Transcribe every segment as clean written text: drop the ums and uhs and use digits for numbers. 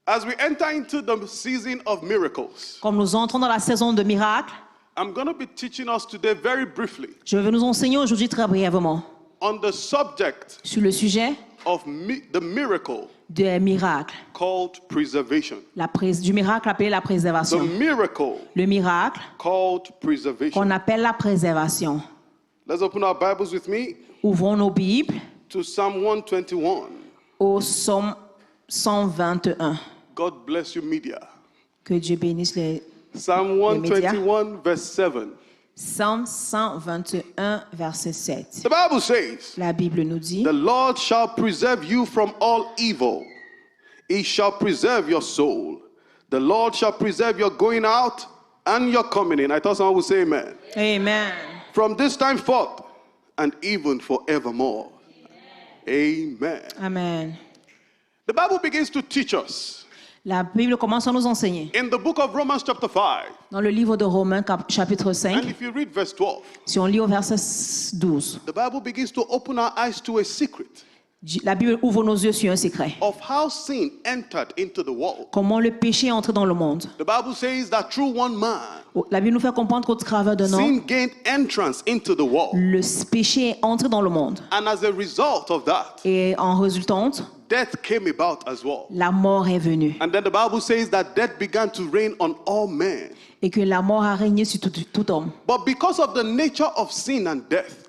As we enter into the season of miracles, Comme nous entrons dans la saison de miracles, I'm going to be teaching us today very briefly je vais nous enseigner aujourd'hui très brièvement on the subject sur le sujet of the miracle des miracles. called preservation. Du miracle appelé la The préservation. miracle Le miracle called preservation. qu'on appelle la préservation. Let's open our Bibles with me Ouvrons nos Bibles to Psalm 121. au Psaume 121. God bless you, media. Que Dieu bénisse les Psalm les médias. 121, verse 7. Psaume 121, verset 7. The Bible says, La Bible nous dit, the Lord shall preserve you from all evil. He shall preserve your soul. The Lord shall preserve your going out and your coming in. I thought someone would say amen. Amen. From this time forth and even forevermore. Amen. Amen. The Bible begins to teach us La Bible commence à nous enseigner. in the book of Romans chapter 5. Dans le livre de Romains, chapitre And 5, if you read verse 12, si on lit au verset 12, the Bible begins to open our eyes to a secret la Bible ouvre nos yeux sur un secret. of how sin entered into the world. Comment le péché est entré dans le monde. The Bible says that through one man, La Bible nous fait comprendre qu'au travers d'un homme, sin gained entrance into the world. le péché est entré dans le monde. And as a result of that, Et en résultante, death came about as well. la mort est venue. And then the Bible says that death began to reign on all men. Et que la mort a régné sur tout homme. But because of the nature of sin and death,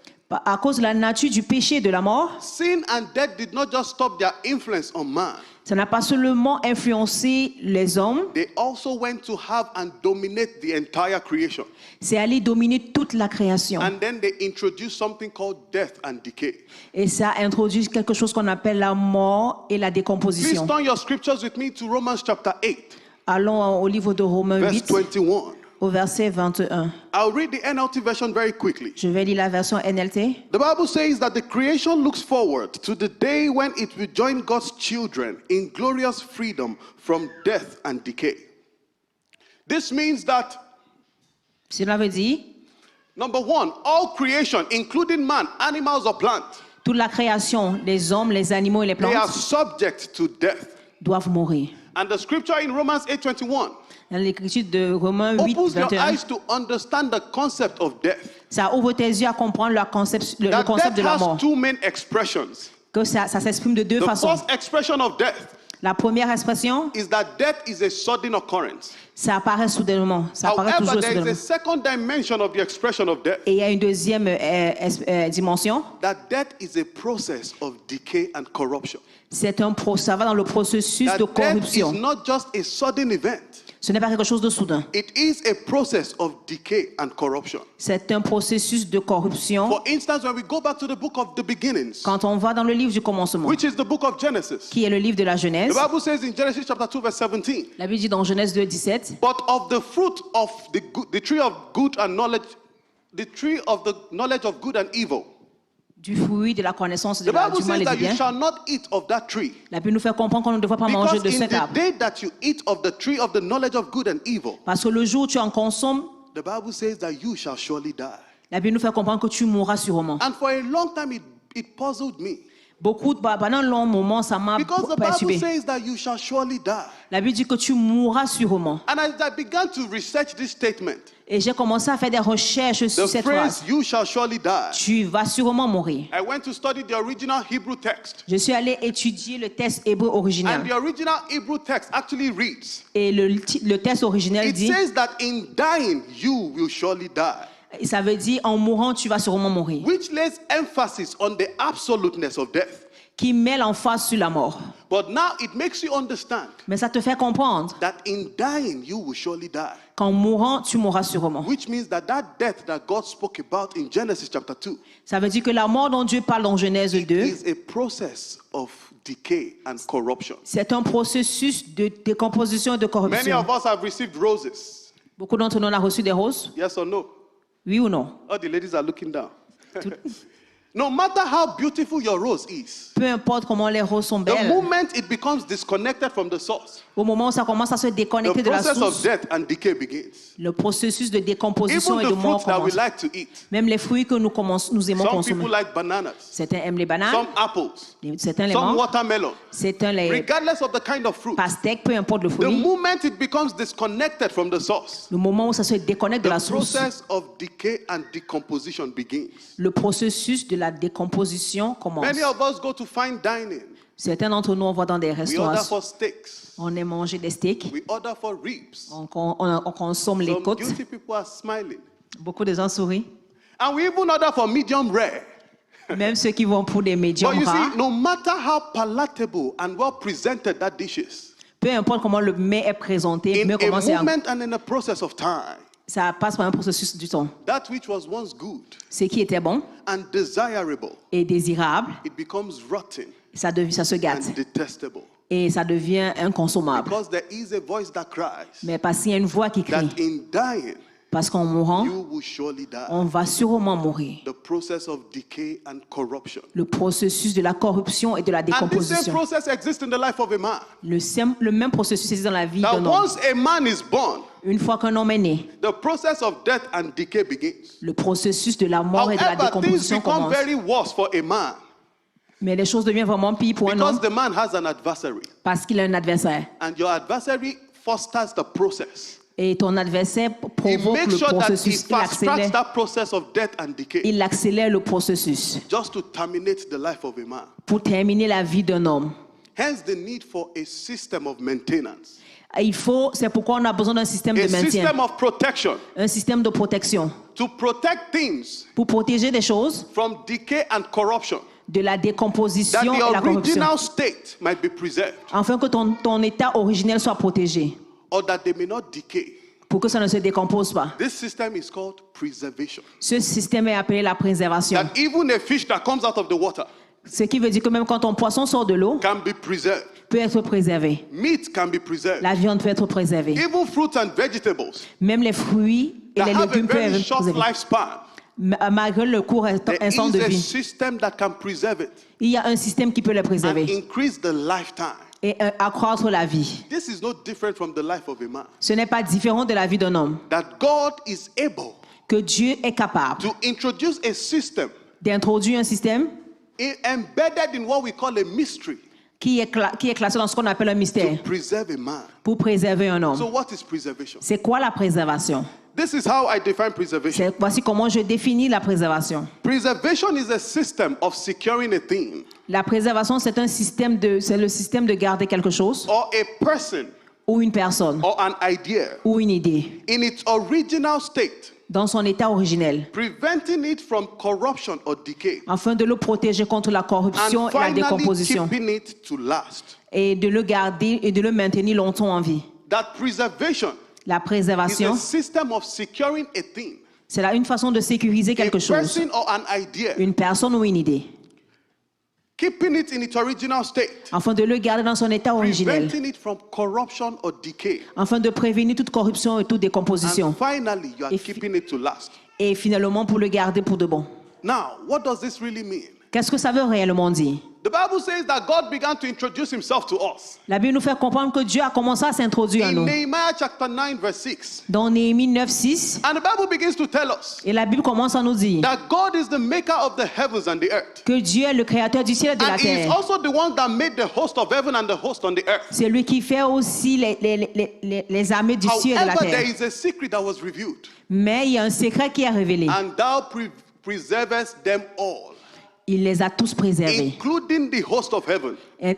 À cause de la nature du péché et de la mort, sin and death did not just stop their influence on man. ça n'a pas seulement influencé les hommes, They also went to have and dominate the entire creation. c'est allé dominer toute la création. And then they introduced something called death and decay. Et ça introduit quelque chose qu'on appelle la mort et la Please décomposition. turn your scriptures with me to Romans chapter 8, Allons au livre de Romains verse 8, 21. au verset 21. I'll read the NLT version very quickly. Je vais lire la version NLT. The Bible says that the creation looks forward to the day when it will join God's children in glorious freedom from death and decay. This means that, Cela veut dire, number one, all creation, including man, animals or plants, toute la création, les hommes, les animaux et les they are plantes, subject to death. doivent mourir. And the scripture in Romans 8:21 Dans l'écriture de Romains 8, opens your 21, eyes to understand the concept of death. ça ouvre tes yeux à comprendre le concept That de death la mort. has two main expressions. Que ça s'exprime de deux The façons. first expression of death La première expression, is that death is a sudden occurrence. ça apparaît soudainement. Ça apparaît However, toujours there is a soudainement. second dimension of the expression of death. Et il y a une deuxième dimension. That death is a process of decay and corruption. Ça va dans le processus That de death is corruption. not just a sudden event. Ce n'est pas quelque chose de soudain. It is a process of decay and corruption. C'est un processus de corruption. For instance, when we go back to the book of the beginnings, Quand on va dans le livre du commencement, which is the book of Genesis, qui est le livre de la the Genèse, Bible says in Genesis chapter 2 verse 17, la Bible dit dans Genèse 2, 17, but of the fruit of the tree of good and knowledge, the tree of the knowledge of good and evil, du fruit de la connaissance the du Bible mal says et du that you bien. shall not eat of that tree. La Bible nous fait comprendre qu'on ne devrait pas manger Because de in cet the arbre. day that you eat of the tree of the knowledge of good and evil, Parce que le jour où tu en consommes, the Bible says that you shall surely die. la Bible nous fait comprendre que tu mourras sûrement. And for a long time it puzzled me. Pendant un long moment, ça m'a Because the Bible perturbé. says that you shall surely die. La Bible dit que tu mourras sûrement. And as I began to research this statement, Et j'ai commencé à faire des recherches the sur cette phrase phrase. you shall surely die, Tu vas sûrement mourir. I went to study the original Hebrew text. Je suis allé étudier le texte hébreu original. And the original Hebrew text actually reads, Et le texte original it dit, says that in dying you will surely die, ça veut dire en mourant, tu vas sûrement mourir. which lays emphasis on the absoluteness of death. Qui met l'emphase sur la mort. But now it makes you understand Mais ça te fait comprendre that in dying you will surely die, qu'en mourant, tu mourras sûrement. which means that death that God spoke about in Genesis chapter 2 Ça veut dire que la mort dont Dieu parle dans Genèse 2, is a process of decay and corruption. c'est un processus de décomposition et de Many corruption. of us have received roses. Beaucoup d'entre nous ont reçu des roses. Yes or no? Oui ou non? All the ladies are looking down. No matter how beautiful your rose is, Peu importe comment les roses sont the belles, moment it becomes disconnected from the source, au moment où ça commence à se the déconnecter de la process of source, death and decay begins. le processus de décomposition Even et de the mort fruits that we commence. like to eat. Même les fruits que nous aimons Some consommer. people like bananas, Certains aiment les bananes, some apples, certains les some mangent, watermelon. certains les Regardless of the kind of fruit, pastèques, peu importe le the fruit. moment it becomes disconnected from the source, Le moment où ça se déconnecte de la the source, process of decay and decomposition begins. le processus de la décomposition commence. Many of us go to fine dining. Certains d'entre nous, on va dans des We order restaurants, for steaks. on aime manger des steaks, We order for ribs. on consomme les Some côtes. guilty people are smiling. Beaucoup de gens sourient. And we even order for medium rare. Même ceux qui vont pour des But médiums you rares. see, no matter how palatable and well presented that dish is, Peu importe comment le mets est présenté, in mieux a comment c'est, moment and in a process of time, ça passe par un processus du temps. that which was once good Ce qui était bon and desirable, et désirable, it becomes rotten ça se gâte and detestable. et ça devient inconsommable. Because there is a voice that cries Mais parce qu'il y a une voix qui that crie, in dying, parce qu'en mourant, you will surely die. on va sûrement mourir. The process of decay and corruption. Le processus de la corruption et de la And this same décomposition. process exists in the life of a man. Le même processus existe dans la vie That d'un homme. once a man is born, Une fois qu'un homme est né, the process of death and decay begins. le processus de la mort et de la However, things décomposition become commence. very worse for a man Mais les choses deviennent vraiment pires pour un because homme the man has an adversary. parce qu'il a un adversaire. And your adversary fosters the process. Et ton adversaire He provoque makes le sure that he processus. fast tracks that process of death and decay Il accélère le processus just to terminate the life of a man. pour terminer la vie d'un homme. Hence the need for a system of maintenance, C'est pourquoi on a besoin d'un système de a maintien, system of protection un système de protection to protect things pour protéger des choses from decay and corruption, de la that décomposition et the la corruption, original state might be preserved afin que ton état originel soit protégé, or that they may not decay. pour que ça ne se décompose pas. This system is called preservation. Ce système est appelé la préservation. That even a fish that comes out of the water Ce qui veut dire que même quand ton poisson sort de l'eau, can be preserved. peut être préservé. Meat can be preserved. La viande peut être préservée. Even fruits and vegetables Même les fruits et that les have a légumes peuvent very être short préservés. lifespan, Malgré le court there instant is de a vie, system that can preserve it il y a un système qui peut les and préserver increase the lifetime. et accroître la vie. This is no different from the life of a man. Ce n'est pas différent de la vie d'un homme. That God is able Que Dieu est capable to introduce a system d'introduire un système embedded in what we call a mystery qui est classé dans ce qu'on appelle un to mystère preserve a man. pour préserver un So homme. what is preservation? C'est quoi la préservation? This is how I define preservation. Voici comment je définis la préservation. Preservation is a system of securing a thing La préservation, c'est le système de garder quelque chose or a person ou une personne or an idea ou une idée in its original state, dans son état originel, preventing it from corruption or decay, afin de le protéger contre la corruption and et la finally décomposition, keeping it to last. et de le garder et de le maintenir longtemps en vie. That preservation La is préservation, a system of securing a thing, c'est là une façon de sécuriser a quelque chose, person or an idea, une personne ou une idée, keeping it in its original state, afin de le garder dans son état originel, preventing it from corruption or decay, afin de prévenir toute corruption et toute décomposition, and finally you are If- keeping it to last. et finalement pour le garder pour de bon. Now, what does this really mean? Qu'est-ce que ça veut réellement dire? The Bible says that God began to introduce himself to us. La Bible nous fait comprendre que Dieu a commencé à s'introduire à In nous. Nehemiah chapter 9 verse 6. Dans Néhémie 9:6, And the Bible begins to tell us et la Bible commence à nous dire that God is the maker of the heavens and the earth. que Dieu est le créateur du ciel et de la And he is terre. also the one that made the host of heaven and the host on the earth. C'est lui qui fait aussi les armées du ciel et de la However, there terre. is a secret that was revealed. Mais il y a un secret qui est révélé. And thou preservest them all, Il les a tous préservés, including the host of heaven,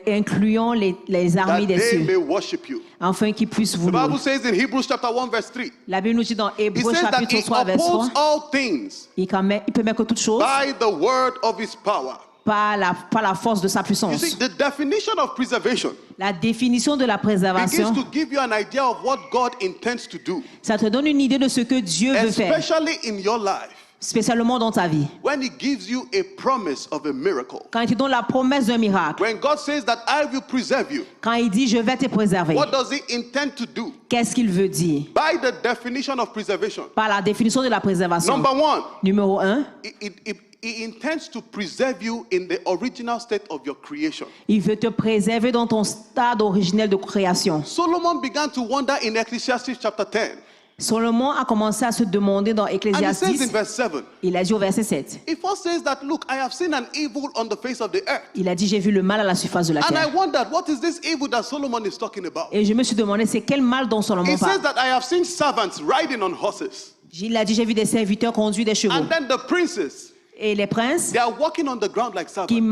incluant les armées that des they cieux, may worship you. afin qu'ils puissent vous The Bible louer. says in Hebrews chapter 1 verse 3, La Bible nous dit dans it Hébreux says that chapitre he 3, verset 3, upholds all things il peut mettre toutes choses by the word of his power. par la force de sa You puissance. see, the definition of preservation La définition de la begins préservation, to give you an idea of what God intends to do, ça te donne une idée de ce que Dieu veut faire, especially in your life, spécialement dans ta vie. when he gives you a promise of a miracle. Quand il te donne la promesse d'un miracle, When God says that I will preserve you, quand il dit « je vais te préserver what does he intend to do? », qu'est-ce qu'il veut dire? By the definition of preservation. Par la définition de la préservation. Number one, Numéro 1, he intends to preserve you in the original state of your creation. Il veut te préserver dans ton stade originel de création. Solomon began to wonder in Ecclesiastes chapter 10. Salomon a commencé à se demander dans And he Ecclésiaste says in 10, verse 7, il a dit au verset 7, he first says that, look, I have seen an evil on the face of the earth. il a dit, j'ai vu le mal à la surface de la And I terre. wondered, what is this evil that Solomon is talking about? Et je me suis demandé, c'est quel mal dont He Salomon says parle. that I have seen servants riding on horses. Il a dit, j'ai vu des serviteurs conduire des chevaux. And then the princes, Et les princes they are walking on the ground like qui servants.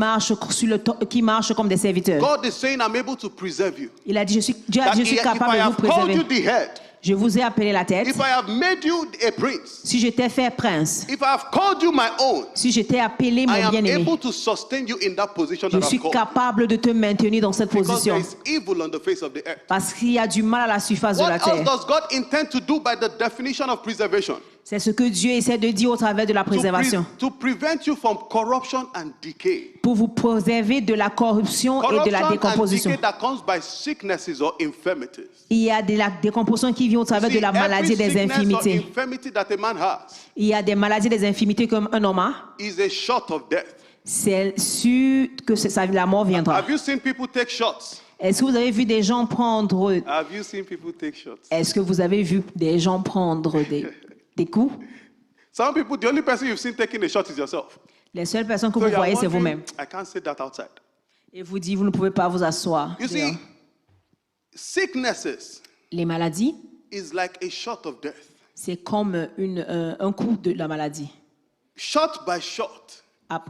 marchent comme des serviteurs. God is saying, I'm able to preserve you. Il a dit, Dieu a That dit, je suis if capable I de vous have called you préserver. the head, Je vous ai appelé la tête. if I have made you a prince, Si je t'ai fait prince, if I have called you my own, si je t'ai appelé I mon am bien-aimé, able to sustain you in that position je that suis I've called. capable de te maintenir dans cette Because there position. is evil on the face of the earth. Parce qu'il y a du mal à la surface de What la else terre. does God intend to do by the definition of preservation? C'est ce que Dieu essaie de dire au travers de la préservation. To prevent you from corruption and decay. Pour vous préserver de la corruption et de la Corruption and décomposition. decay that comes by sicknesses or infirmities. Il y a de la décomposition qui vient au travers de See, la maladie et every des sickness or infirmités. infirmity that a man has Il y a des maladies et des infirmités comme un homme a. is a shot of death. C'est sûr que la mort viendra. Have you seen people take shots? Est-ce que vous avez vu des gens prendre... Have you seen people take shots? Est-ce que vous avez vu des gens prendre des coups? Some people, the only person you've seen taking a shot is yourself. Les seules personnes que So vous you are voyez, c'est wondering, vous-même. I can't say that outside. Et vous dites, vous ne pouvez pas vous asseoir. You see, sicknesses Les maladies, is like a shot of death. c'est comme un coup de la maladie. Shot by shot.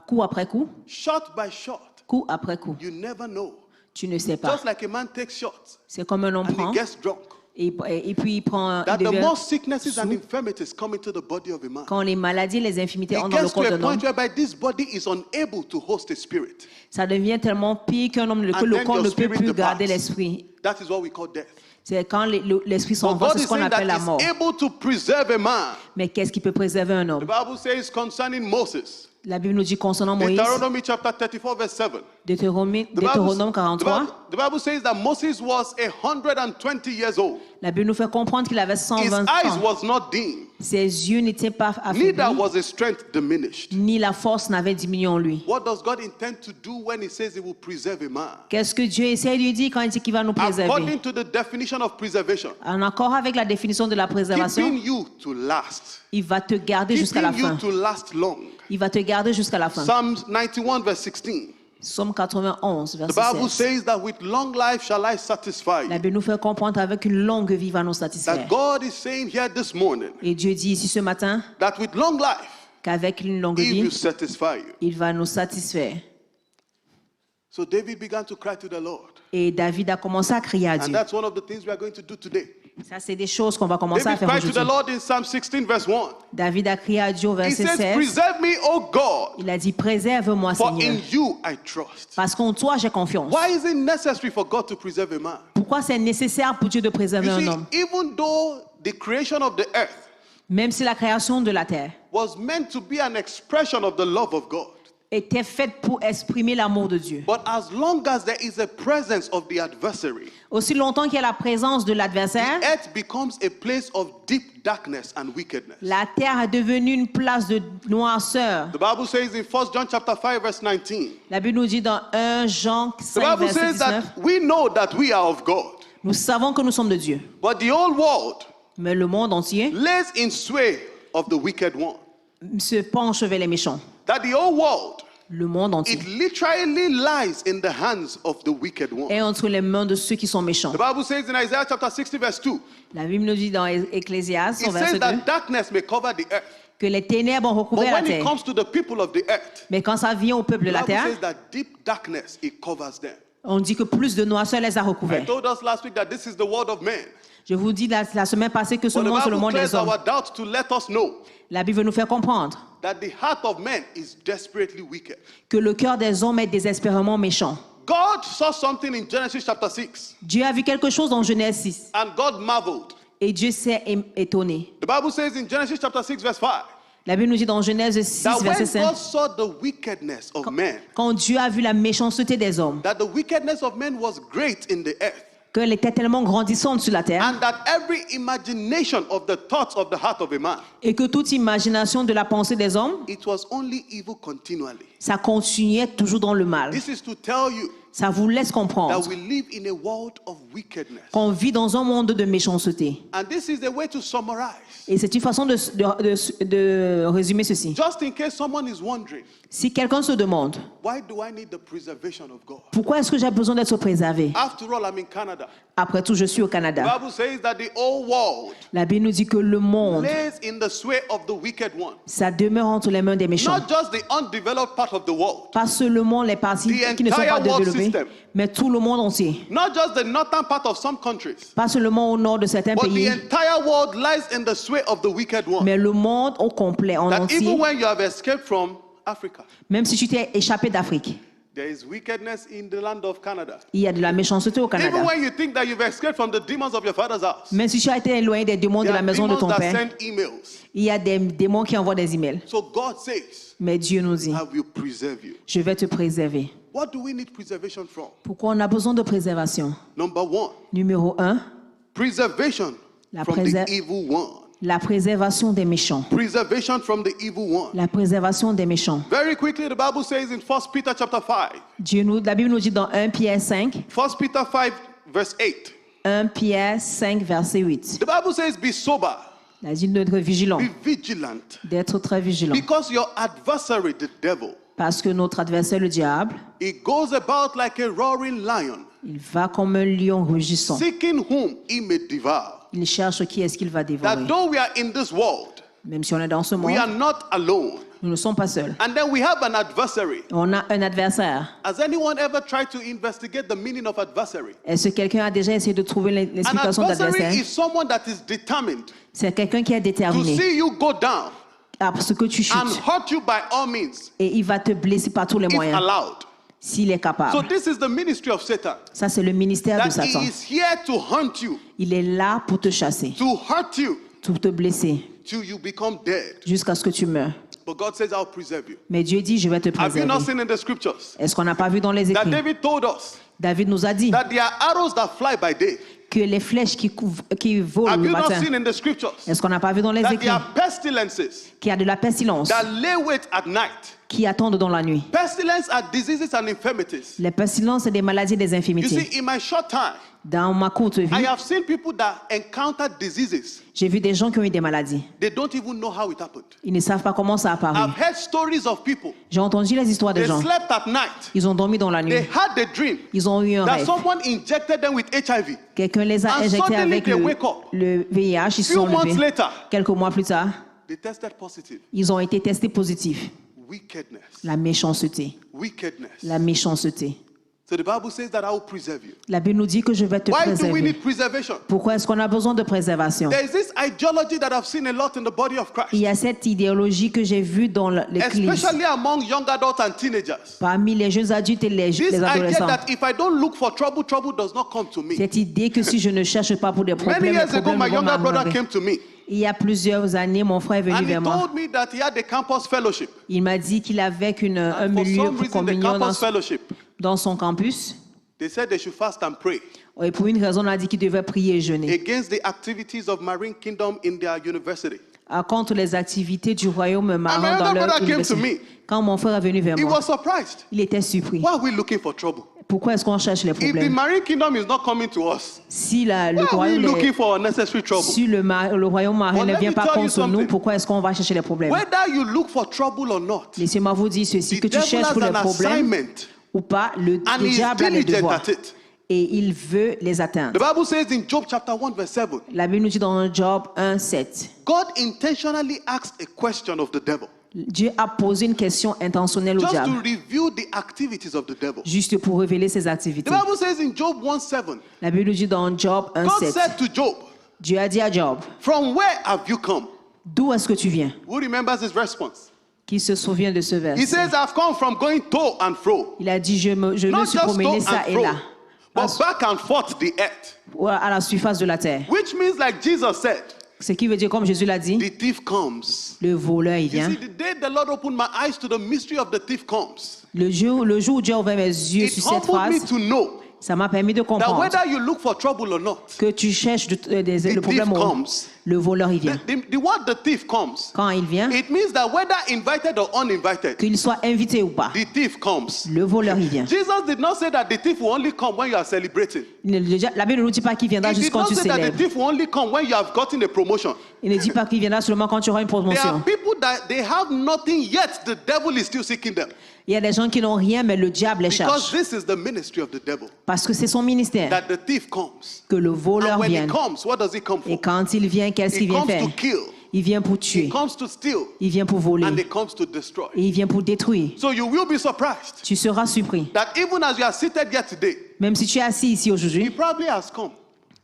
Coup après coup, Shot by shot. coup après coup. You never know. Tu ne sais pas. Just like a man takes shots C'est comme un homme and prend he gets drunk. et puis il prend. That Il the devient more sicknesses and sous. infirmities come into the body of a man, Quand les maladies, les infirmités it entrent dans le gets to corps a d'un homme, point whereby this body is unable to host a spirit. ça devient tellement pire qu'un homme, que And le then corps your ne peut spirit plus departs. garder l'esprit. That is what we call death. C'est quand l'esprit But s'en va, God c'est is ce qu'on saying appelle that la mort. He's able to preserve a man. Mais qu'est-ce qui peut préserver un The homme? Bible says concerning Moses, La Bible nous dit concernant Moïse, Deuteronomy chapter 34, verse 7. Deutéronome The Bible, 43, the Bible says that Moses was 120 years old. la Bible nous fait comprendre qu'il avait His 120 eyes ans. was not dim, Ses yeux n'étaient pas neither affaiblis, was his strength diminished. ni la force n'avait diminué en lui. What does God intend to do when he says he will preserve a man? Qu'est-ce que Dieu essaie de lui dire quand il dit qu'il va nous préserver? According to the definition of preservation, En accord avec la définition de la préservation, keeping you to last. il va te garder jusqu'à la Keeping you fin. to last long. Il va te garder jusqu'à la fin. Psalm 91 verse 16. Psaume 91, The verset Bible 16. says that with long life shall I satisfy La you. Bible nous fait comprendre avec une longue vie va nous satisfaire. That God is saying here this morning Et Dieu dit ici ce matin that with long life qu'avec une longue he will vie, satisfy you. il va nous satisfaire. So David began to cry to the Lord. Et David a commencé à crier à And Dieu. that's one of the things we are going to do today. Ça, c'est des choses qu'on va commencer à David faire cried to the aujourd'hui. Lord in Psalm 16 verse 1. David a crié à Dieu au He verset says, 16. preserve me, O God, Il a dit, préserve-moi, for Seigneur, in you I trust. parce qu'en toi, j'ai confiance. Why is it necessary for God to preserve a man? Pourquoi c'est nécessaire pour Dieu de préserver You un see, homme? even though the creation of the earth Même si la création de la terre was meant to be an expression of the love of God, était faite pour exprimer l'amour de Dieu. but as long as there is a presence of the adversary, Aussi longtemps qu'il y a la présence de l'adversaire, earth becomes a place of deep darkness and wickedness. la terre est devenue une place de noirceur. The Bible says in 1 John chapter 5 verse 19, La Bible nous dit dans 1 Jean the 5, Bible verset says 19, that we know that we are of God, nous savons que nous sommes de Dieu. but the whole world Mais le monde entier lays in sway of the wicked one. se penche vers les méchants. That the whole world, Le monde entier it literally lies in the hands of the wicked one. est entre les mains de ceux qui sont méchants. The Bible says in Isaiah chapter 60 verse 2, La Bible nous dit dans Ecclésiaste, au it verset says 2, that darkness may cover the earth, que les ténèbres ont but recouvert la when it terre. comes to the people of the earth, Mais quand ça vient au peuple de the la Bible terre, says that deep darkness, it covers them. on dit que plus de noirceur les a I recouverts. told us last week that this is the word of man. Je vous dis la semaine passée que ce But the monde, c'est le Bible monde clears des hommes. our doubt to let us know La Bible nous fait comprendre that the heart of man is desperately wicked. que le cœur des hommes est désespérément méchant. God saw something in Genesis chapter 6, Dieu a vu quelque chose dans Genèse 6 and God marveled. et Dieu s'est étonné. The Bible says in Genesis chapter 6 verse 5, La Bible nous dit dans Genèse 6, that verset when 5, God saw the wickedness of man, quand Dieu a vu la méchanceté des hommes, that the wickedness of men was great in the earth, qu'elle était tellement grandissante sur la terre and that every imagination of the thoughts of the heart of a man, et que toute imagination de la pensée des hommes, it was only evil continually. ça continuait toujours dans le mal. This is to tell you Ça vous laisse comprendre that we live in a world of wickedness. qu'on vit dans un monde de méchanceté. And this is the way to summarize. Et c'est une façon de résumer ceci. Just in case someone is wondering, Si quelqu'un se demande, why do I need the preservation of God? pourquoi est-ce que j'ai besoin d'être préservé? After all, I'm in Canada. Après tout, je suis au The Canada. Bible says that the whole world La Bible nous dit que le monde, lays in the sway of the wicked one. ça demeure entre les mains des méchants. Not just the undeveloped part of the world, Pas seulement les parties The qui ne sont pas entire world développées, system. mais tout le monde entier. not just the northern part of some countries, Pas seulement au nord de certains but the pays, entire world lies in the sway of the wicked one. mais le monde au complet, en That entier, even when you have escaped from Africa, même si tu t'es échappé d'Afrique, there is wickedness in the land of Canada. il y a de la méchanceté au Even Canada. when you think that you've escaped from the demons of your father's house, Même si tu as été éloigné des démons de there la are maison de demons ton that père, send emails. il y a des démons qui envoient des emails. So God says, Mais Dieu nous dit, I will preserve you. je vais te préserver. What do we need preservation from? Pourquoi on a besoin de préservation? Number one, Numéro 1, preservation La from the préser- evil one. la préservation des méchants. Preservation from the evil one. La préservation des méchants. Very quickly, the Bible says in 1 Peter chapter 5, La Bible nous dit dans 1 Pierre 5, 1 Peter 5 verse 8, 1 Pierre 5, verset 8. the Bible says, be sober, Il a dit d'être vigilant, be vigilant, d'être très vigilant. because your adversary, the devil, Parce que notre adversaire, le diable, he goes about like a roaring lion, il va comme un lion rugissant. seeking whom he may devour. Il cherche qui est-ce qu'il va dévorer. That though we are in this world, Même si on est dans ce we are monde, not alone. nous ne sommes pas seuls. And then we have an adversary. On a un adversaire. Has anyone ever tried to investigate the meaning of adversary? Est-ce que quelqu'un a déjà essayé de trouver An l'explication adversary d'adversaire? is someone that is determined C'est quelqu'un qui est to déterminé see you go down à ce que tu and chutes. hurt you by all means, Et il va te blesser par tous les if moyens, allowed. s'il est So capable. this is the ministry of Satan. Ça, c'est le ministère de That he Satan. is here to hunt you, Il est là pour te chasser, to hurt you, pour te blesser, till you become dead. jusqu'à ce que tu meurs. But God says, I'll preserve you. Mais Dieu dit, je vais te Have you not préserver. seen in the scriptures Est-ce qu'on n'a pas vu dans les that écrits? David told us David nous a dit that there are arrows that fly by day? que les flèches qui volent Have le you not matin. seen in the scriptures Est-ce qu'on n'a pas vu dans les that écrits there are pestilences qu'il y a de la pestilence that lay wait at night? qui attendent dans la nuit? Pestilence are diseases and infirmities. Les pestilences, c'est des maladies et des You infirmités. see, in my short time, Dans ma courte I vie, have seen people that encounter diseases. j'ai vu des gens qui ont eu des maladies. They don't even know how it happened. Ils ne savent pas comment ça a I've apparu. heard stories of people. J'ai entendu les histoires des They gens. slept at night. Ils ont dormi dans la nuit. They had the dream Ils ont eu un that rêve. someone injected them with HIV. Quelqu'un les a And injectés suddenly avec they wake up. le VIH. Ils se Few sont months levés. later, Quelques mois plus tard, they tested positive. ils ont été testés positifs. Wickedness. La méchanceté. Wickedness. La méchanceté. So the Bible says that I will preserve you. La Bible nous dit que je vais te Why do we préserver. need preservation? Pourquoi est-ce qu'on a besoin de préservation? There is this ideology that I've seen a lot in the body of Christ, Il y a cette idéologie que j'ai vue dans l'Église, especially among young adults and teenagers. parmi les jeunes adultes et les This idea adolescents. that if I don't look for trouble, trouble does not come to me. Cette idée que si je ne cherche pas pour des Many problèmes, les years ago, problèmes my vont younger brother m'arriver. came to me Il y a plusieurs années, mon frère est venu and he vers moi. told me that he had a campus fellowship. Il m'a dit qu'il avait un And for milieu some pour reason, the communion campus fellowship, dans son campus. they said they should fast and pray Et pour une raison, on a dit qu'il devait prier et jeûner. against the activities of Marine Kingdom in their university. Contre les activités du royaume marin my dans younger leur brother came université. to me. Quand mon frère est venu vers He moi, was surprised. il était surpris. Why are we looking for trouble? Pourquoi est-ce qu'on cherche les If the problèmes? Marine Kingdom is not coming to us, Si le why are we royaume, looking for unnecessary trouble? si le royaume marin But ne let vient me pas tell you contre nous, something. pourquoi est-ce qu'on va chercher les problèmes? Whether you look for trouble or not, Laissez-moi vous dire ceci, the que tu devil cherches has pour les an problèmes assignment ou pas, le and he's diable a les diligent devoirs. at it. Et il veut les atteindre. The Bible says in Job chapter 1 verse 7, La Bible nous dit dans Job 1:7, God intentionally asked a question of the devil Dieu a posé une question intentionnelle au just to diable, reveal the activities of the devil. juste pour révéler ses The activités. Bible says in Job 1:7, La Bible nous dit dans Job God 1:7, said to Job, Dieu a dit à Job, from where have you come? d'où est-ce que tu viens? Who remembers his response? Qui se souvient de ce He verset? says, I've come from going to and fro. Il a dit, je me Not suis just promené to ça and et fro, là, but back and forth the earth. à la surface de la terre. Which means, like Jesus said, Ce qui veut dire, comme Jésus l'a dit, the thief comes. le voleur, il You vient. see, the day the Lord opened my eyes to the mystery of the thief comes, Le jour où Dieu a ouvert mes yeux it sur cette humbled me phrase, to know Ça m'a permis de that comprendre whether you look for trouble or not, que tu cherches le problème, comes. le voleur il vient. the word the thief comes, Quand il vient, it means that whether invited or uninvited, qu'il soit invité ou pas, the thief comes. le voleur il vient. Jesus did not say that the thief will only come when you are celebrating. La Bible ne nous dit pas qu'il viendra He juste did quand not tu say that the célèbres. thief will only come when you have gotten a promotion. Il ne dit pas qu'il viendra seulement quand tu auras une There are promotion. people that they have nothing yet, the devil is still seeking them. Il y a des gens qui n'ont rien, mais le diable les Because cherche. this is the ministry of the devil. Parce que c'est son ministère That the thief comes. que le And voleur when he vienne. comes, what does he come Et for? quand il vient, qu'est-ce He qu'il vient comes faire? to kill. Il vient pour He tuer. comes to steal. Il vient pour voler. And he comes to destroy. Et il vient pour détruire. So you will be surprised Tu seras surpris. that even as you are seated here today, Même si tu es assis ici he aujourd'hui, probably has come.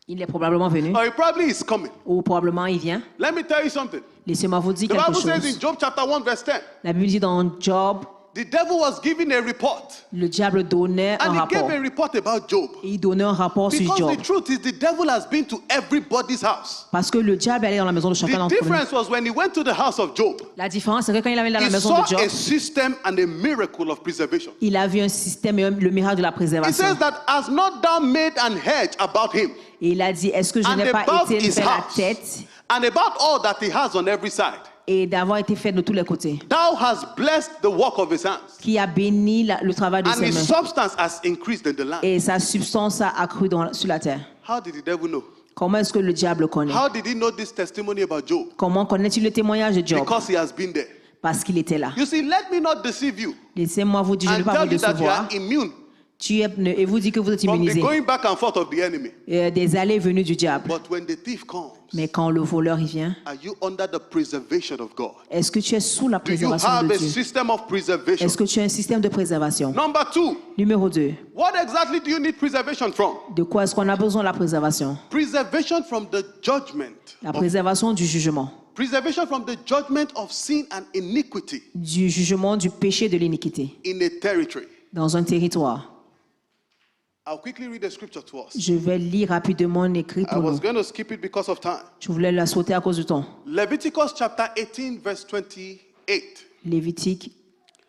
il est probablement venu. Or he probably is coming. Ou probablement il vient. Let me tell you something. Laissez-moi vous dire The quelque Bible says chose. in Job chapter 1 verse 10, La Bible dit dans Job, the devil was giving a report. le diable donnait un And he rapport. gave a report about Job. Et il donnait un rapport sur Because Job. the truth is the devil has been to everybody's house. Parce que le diable allait dans la maison de chacun The d'entre nous. difference was when he went to the house of Job, La différence, c'est que quand il allait dans la he maison saw de Job, a system and a miracle of preservation. il a vu un système et le miracle de la He préservation. says that has not thou made an hedge about him Et il a dit, est-ce que je and n'ai pas about été his fait la house tête and about all that he has on every side? et d'avoir été fait de tous les côtés, Thou hast blessed the work of his hands, qui a béni le travail de and ses his mains substance has increased in the land. et sa substance a accru sur la terre. How did the devil know? Comment est-ce que le diable connaît? How did he know this testimony about Job? Comment connaît-il le témoignage de Job? Because he has been there. Parce qu'il était là. You see, let me not deceive you Laissez-moi vous dire, je ne and vais pas tell vous you that you are décevoir. immune Et vous dit que vous êtes from the immunisé going back and forth of the enemy. des allées et venues du diable. But when the thief comes, Mais quand le voleur il vient, are you under the preservation of God? est-ce que tu es sous la Do you préservation have de a Dieu? system of preservation? Est-ce que tu as un système de préservation? Number two, Numéro 2. what exactly do you need preservation from? De quoi est-ce qu'on a besoin de la préservation? Preservation from the judgment. La préservation du jugement. Preservation from the judgment of sin and iniquity Du jugement du péché de l'iniquité in a territory. dans un territoire. I'll quickly read the scripture to us. Je vais lire rapidement un écrit I pour was nous. going to skip it because of time. Je voulais la sauter à cause du temps. Leviticus chapter 18, verse 28. Lévitique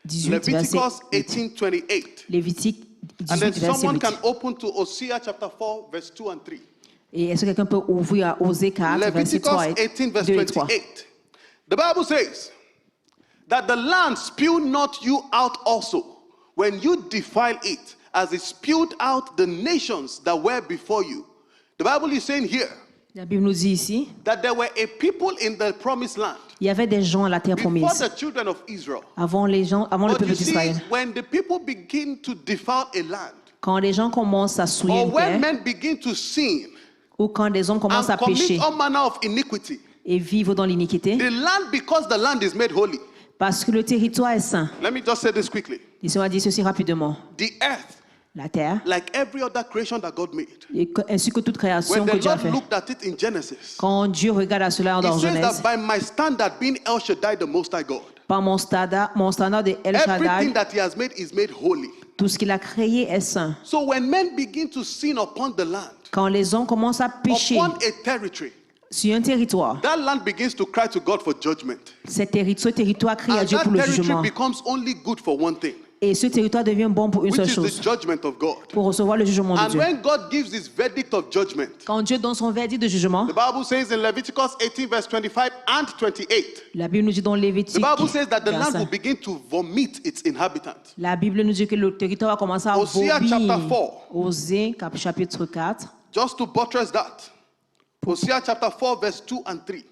18, verset Leviticus 8. 18, 28. Lévitique And then 18, verset someone 8. can open to Hosea chapter 4, verse 2 and 3. Et est-ce que quelqu'un peut ouvrir à Osée 4, verset 3 Leviticus 18, verse 2 et 3? 28. The Bible says that the land spew not you out also when you defile it, as it spewed out the nations that were before you. The Bible is saying here La Bible nous dit ici, that there were a people in the promised land il y avait des gens à la terre before promise, the children of Israel. avant le But peuple you see, d'Israël. when the people begin to defile a land, Quand les gens commencent à souiller or une when terre, men begin to sin ou quand des hommes commencent and à pécher commit all manner of iniquity, et vivre dans l'iniquité, the land, because the land is made holy. parce que le territoire est saint. Let me just say this quickly. Laissez-moi dire ceci rapidement. The earth, La terre, like every other creation that God made, ainsi que toute création when que the Dieu a Lord fait. looked at it in Genesis, Quand Dieu regarde à cela dans He says Genèse, that by my standard, being El Shaddai, the Most High God, par mon standard de El everything Shaddai, that He has made is made holy. tout ce qu'il a créé est saint. So when men begin to sin upon the land, Quand les hommes commencent à pécher upon a territory, sur un territoire, that land begins to cry to God for judgment. ce territoire crie à And Dieu that pour le territory jugement. becomes only good for one thing, Et ce territoire devient bon pour une which seule is chose, the judgment of God. pour recevoir le jugement de And Dieu. when God gives His verdict of judgment, Quand Dieu donne son verdict de jugement, the Bible says in Leviticus 18, verse 25 and 28, la Bible nous dit dans the Lévitique, Bible says that the land 25, will begin to vomit its inhabitants. la Bible nous dit que le territoire va commencer à Hosea vomir. chapter 4. Osée, chapitre 4. Just to buttress that, Hosea chapter 4, verse 2 and 3.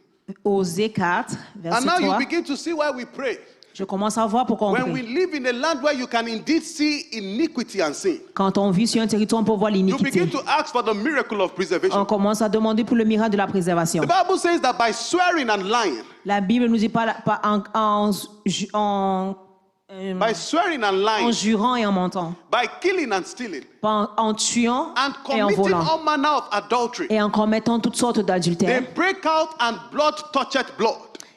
Osée 4, And verset now you 3. begin to see why we pray. Je commence à voir pourquoi on When we prie. live in a land where you can indeed see iniquity and sin, Quand on vit sur un territoire, on peut voir you l'iniquité. begin to ask for the miracle of On preservation. commence à demander pour le miracle de la préservation. The Bible says that by swearing and lying, La Bible nous dit pas by swearing and en lying, jurant et en mentant, by killing and stealing, pas en tuant and et en committing volant, all manner of adultery, et en commettant toutes sortes they d'adultères. break out and blood touched blood.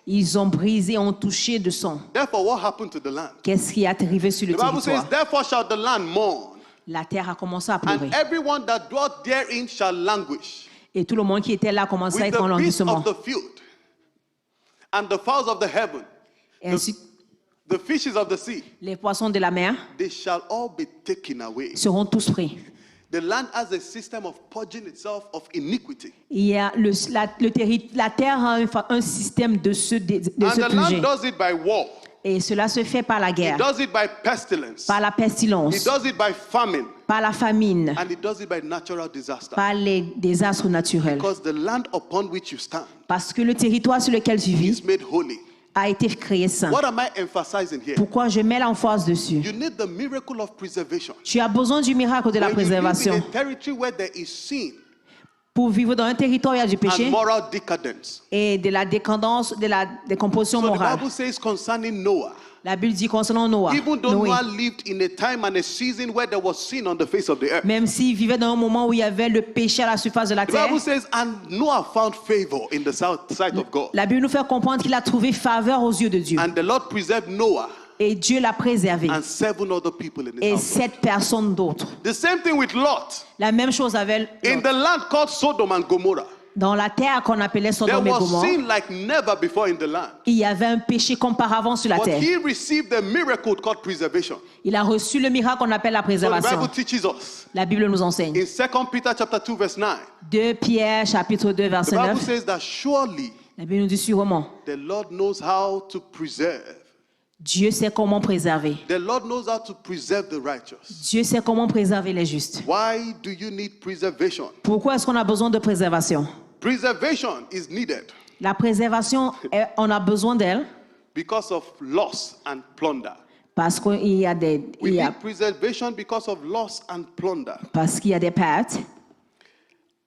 Ils ont brisé, ont touché de sang. Therefore, what happened to the land? Qu'est-ce qui est arrivé sur le The Bible says, territoire? therefore shall the land mourn, La terre a commencé à pleurer. and everyone that dwelt therein shall languish. Et tout le monde qui était là a commencé à With être en the beasts languissement. of the field, and the fowls of the heaven, Et ainsi, the fishes of the sea, les poissons de la mer they shall all be taken away. seront tous pris. The land has a system of purging itself of iniquity. Il y a la terre a un système de se And the purger. land does it by war. Et cela se fait par la It guerre, does it by pestilence. par la It pestilence, does it by famine. par la famine, And it does it by natural disaster. par les désastres naturels. Because the land upon which you stand Parce que le territoire sur lequel tu vis is made holy. a été créé saint. What am I emphasizing here? Pourquoi je mets l'emphase dessus? You need the miracle of preservation. Tu as besoin du miracle de la When you live in préservation. a territory where there is sin Pour vivre dans un territoire où il y a du péché and moral decadence. et de la décadence, de la décomposition So the morale. Bible says concerning Noah, La Bible dit concernant Noah, even though Noé, Noah lived in a time and a season where there was sin on the face of the earth, même s'il vivait dans un moment où il y avait le péché à la surface de la the terre, Bible says, and Noah found favor in the sight of God. la Bible nous fait comprendre qu'il a trouvé faveur aux yeux de Dieu. And the Lord preserved Noah Et Dieu l'a préservé. and 7 other people in his Et house. 7 personnes d'autres. The same thing with Lot. La même chose avec In Lot. the land called Sodom and Gomorrah, Dans la terre qu'on appelait there Sodome et was Gomorrhe, sin like never before in the land. il y avait un péché comme par avant sur la But terre. he received a miracle called preservation. Il a reçu le miracle qu'on appelle la So the préservation. Bible teaches us La Bible nous enseigne. in 2 Peter chapter 2 verse 9. 2 Pierre chapitre 2 The verset Bible 9. says that surely La Bible nous dit sûrement, the Lord knows how to preserve. Dieu sait comment préserver. The Lord knows how to preserve the righteous. Dieu sait comment préserver les justes. Why do you need preservation? Pourquoi est-ce qu'on a besoin de préservation? Preservation is needed La préservation, on a besoin d'elle because of loss and plunder. parce qu'il y a des, We need preservation because of loss and plunder. parce qu'il y a des pertes.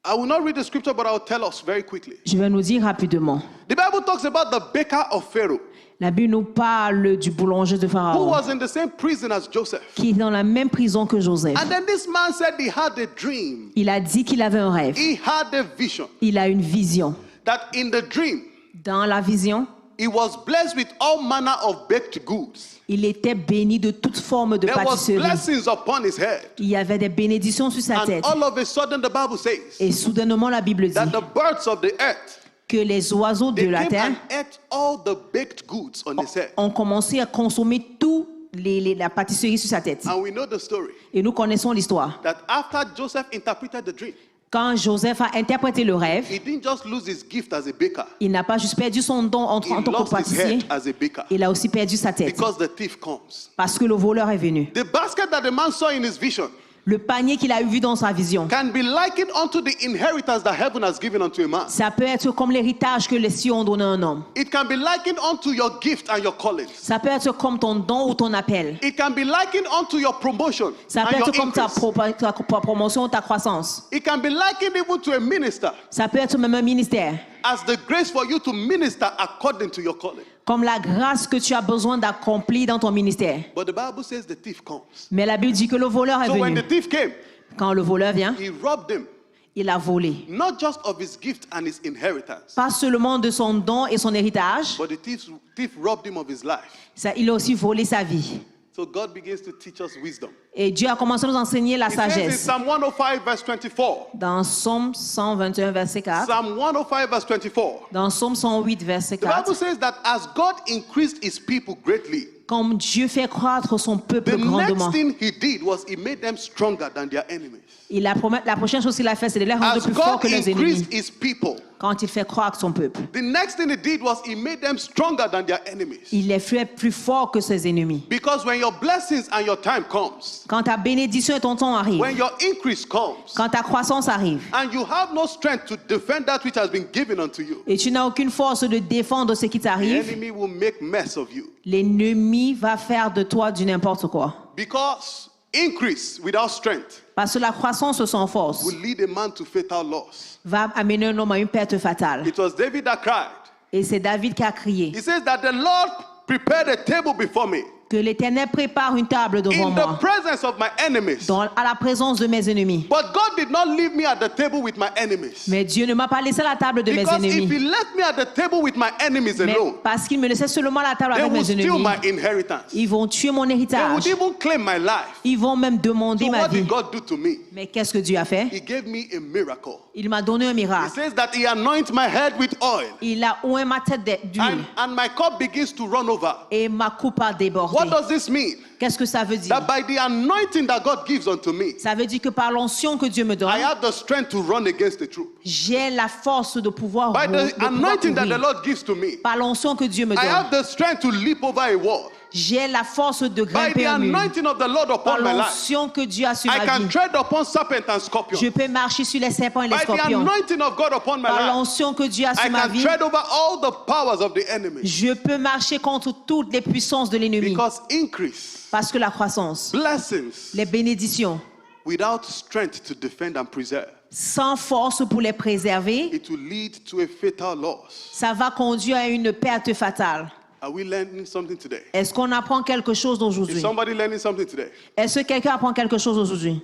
I will not read the scripture, but I will tell us very quickly. Je vais nous dire rapidement. The Bible talks about the baker of Pharaoh, La Bible nous parle du boulanger de who Pharaon was in the same prison as Joseph. qui est dans la même prison que Joseph. And then this man said he had a dream. Il a dit qu'il avait un rêve. He had a vision Il a une vision. that in the dream, Dans la vision, he was blessed with all manner of baked goods. il était béni de toute forme de There was pâtisserie. blessings upon his head. Il y avait des bénédictions sur sa And tête. all of a sudden, the Bible says Et soudainement, la Bible dit that the birds of the earth, que les oiseaux de they la came terre and ate all the baked goods on his head. ont commencé à consommer tout la pâtisserie sur sa tête. And we know the story Et nous connaissons l'histoire. that after Joseph interpreted the dream, Quand Joseph a interprété le rêve, he didn't just lose his gift as a baker, il n'a pas juste perdu son don en he tant que lost his pâtissier, head as a baker il a aussi perdu sa tête. because the thief comes. Parce que le voleur est venu. The basket that the man saw in his vision Le panier qu'il a vu dans sa vision, can be likened unto the inheritance that heaven has given unto a man. ça peut être comme l'héritage que les cieux ont donné à un homme. It can be likened unto your gift and your calling. Ça peut être comme ton don ou ton appel. It can be likened unto your promotion Ça peut and your être comme ta increase. ta promotion ou ta croissance. It can be likened even to a minister Ça peut être même un ministère. as the grace for you to minister according to your calling. Comme la grâce que tu as besoin d'accomplir dans ton ministère. But the Bible says the thief comes. Mais la Bible dit que le voleur est So when venu. the thief came, Quand le voleur vient, he robbed him il a volé. not just of his gift and his inheritance, Pas seulement de son don et son héritage, but the thief robbed him of his life. il a aussi volé sa vie. So God begins to teach us wisdom. Et Dieu a commencé à nous enseigner la He says in sagesse. Psalm 105 verse 24. Dans Psaume 121, verset 4. Psalm 105 verse 24. Dans Psaume 108, verset The Bible 4. says that as God increased his people greatly, Comme Dieu fait croître son the peuple grandement. next thing he did was he made them stronger than their enemies. Et la prochaine chose qu'il a fait, c'est de les rendre As plus forts God que les ennemis. increased his people, Quand il fait croître son peuple, the next thing he did was he made them stronger than their enemies. il les fait plus forts que ses ennemis. Because when your blessings and your time comes, Quand ta bénédiction et ton temps arrivent, when your increase comes, quand ta croissance arrive, and you have no strength to defend that which has been given unto you, et tu n'as aucune force de défendre ce qui the t'arrive, enemy will make mess of you. l'ennemi va faire de toi du n'importe quoi. Because increase without strength Parce que la croissance sans force will lead a man to fatal loss. va amener un homme à une perte fatale. It was David that cried. Et c'est David qui a crié He says that the Lord prepared a table before me que l'Éternel prépare une table devant in moi, the presence of my enemies. à la présence de mes ennemis. But God did not leave me at the table with my enemies. Mais Dieu ne m'a pas laissé à la table de mes Because if ennemis. he left me at the table with my enemies Mais alone, parce qu'il me laissait seulement à la table they avec will mes steal ennemis, my inheritance. ils vont tuer mon They would héritage. even claim my life. Ils vont même So demander ma what vie. did God do to me? Mais qu'est-ce que Dieu a fait? He gave me a miracle. Il m'a donné un He miracle. says that he anoints my head with oil, Il a oint ma tête d'huile and my cup begins to run over. et ma coupe a What débordé. does this mean? Qu'est-ce que ça veut dire? That by the anointing that God gives unto me, Ça veut dire que par l'onction que Dieu me donne, I have the strength to run against the troop. j'ai la force de pouvoir By the anointing that the courir. Lord gives to me, Par l'onction que Dieu me I donne, have the strength to leap over a wall. j'ai la force de By grimper the un mur. anointing of the Lord Par upon my life, l'onction que Dieu a sur I ma can vie, tread upon serpent and scorpion. je peux marcher sur les serpents et les By the scorpions. anointing of God upon my Par life, l'onction que Dieu a I sur ma can vie, tread over all the powers of the enemy. je peux marcher contre toutes les puissances de l'ennemi. Because increase, Parce que la croissance, blessings, les bénédictions, without strength to defend and preserve, sans force pour les préserver, it will lead to a fatal loss. ça va conduire à une perte fatale. Are we learning something today? Est-ce qu'on apprend quelque chose Is aujourd'hui? somebody learning something today? Est-ce que quelqu'un apprend quelque chose aujourd'hui?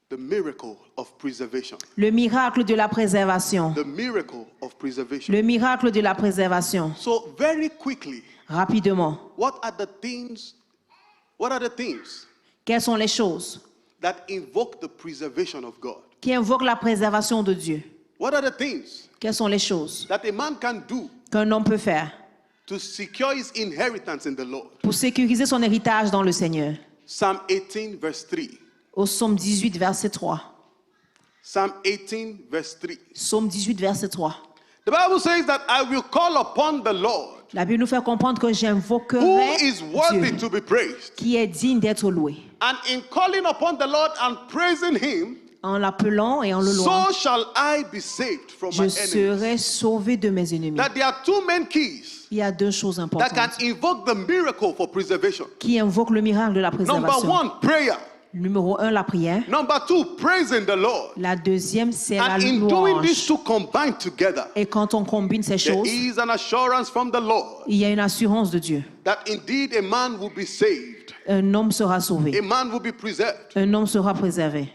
The miracle of preservation. Le miracle de la préservation. The miracle of preservation. Le miracle de la préservation. So very quickly, Rapidement, what are the things quelles sont les choses that invoke the preservation of God? qui invoquent la préservation de Dieu? What are the things Quelles sont les choses that a man can do qu'un homme peut faire to secure his inheritance in the Lord? pour sécuriser son héritage dans le Seigneur? Psalm 18 verse 3. Au psaume 18, verset 3. Psalm 18 verse 3. Psaume 18, verset 3. The Bible says that I will call upon the Lord, La Bible nous fait comprendre que who j'invoquerai is worthy Dieu, to be praised. qui est digne d'être loué. And in calling upon the Lord and praising him, En l'appelant et en le louant, so shall I be saved from my je enemies. serai sauvé de mes ennemis. That there are two main keys Il y a deux choses that can importantes invoke the miracle for preservation. qui invoquent le miracle de la Number préservation. one, prayer. Numéro 1, la prière. Number two, praising the Lord. La deuxième, c'est la And in doing these louange. two combined together, Et quand on combine ces there choses, is an assurance from the Lord il y a une assurance de Dieu. that indeed a man will be saved, Un homme sera sauvé. a man will be preserved. Un homme sera préservé.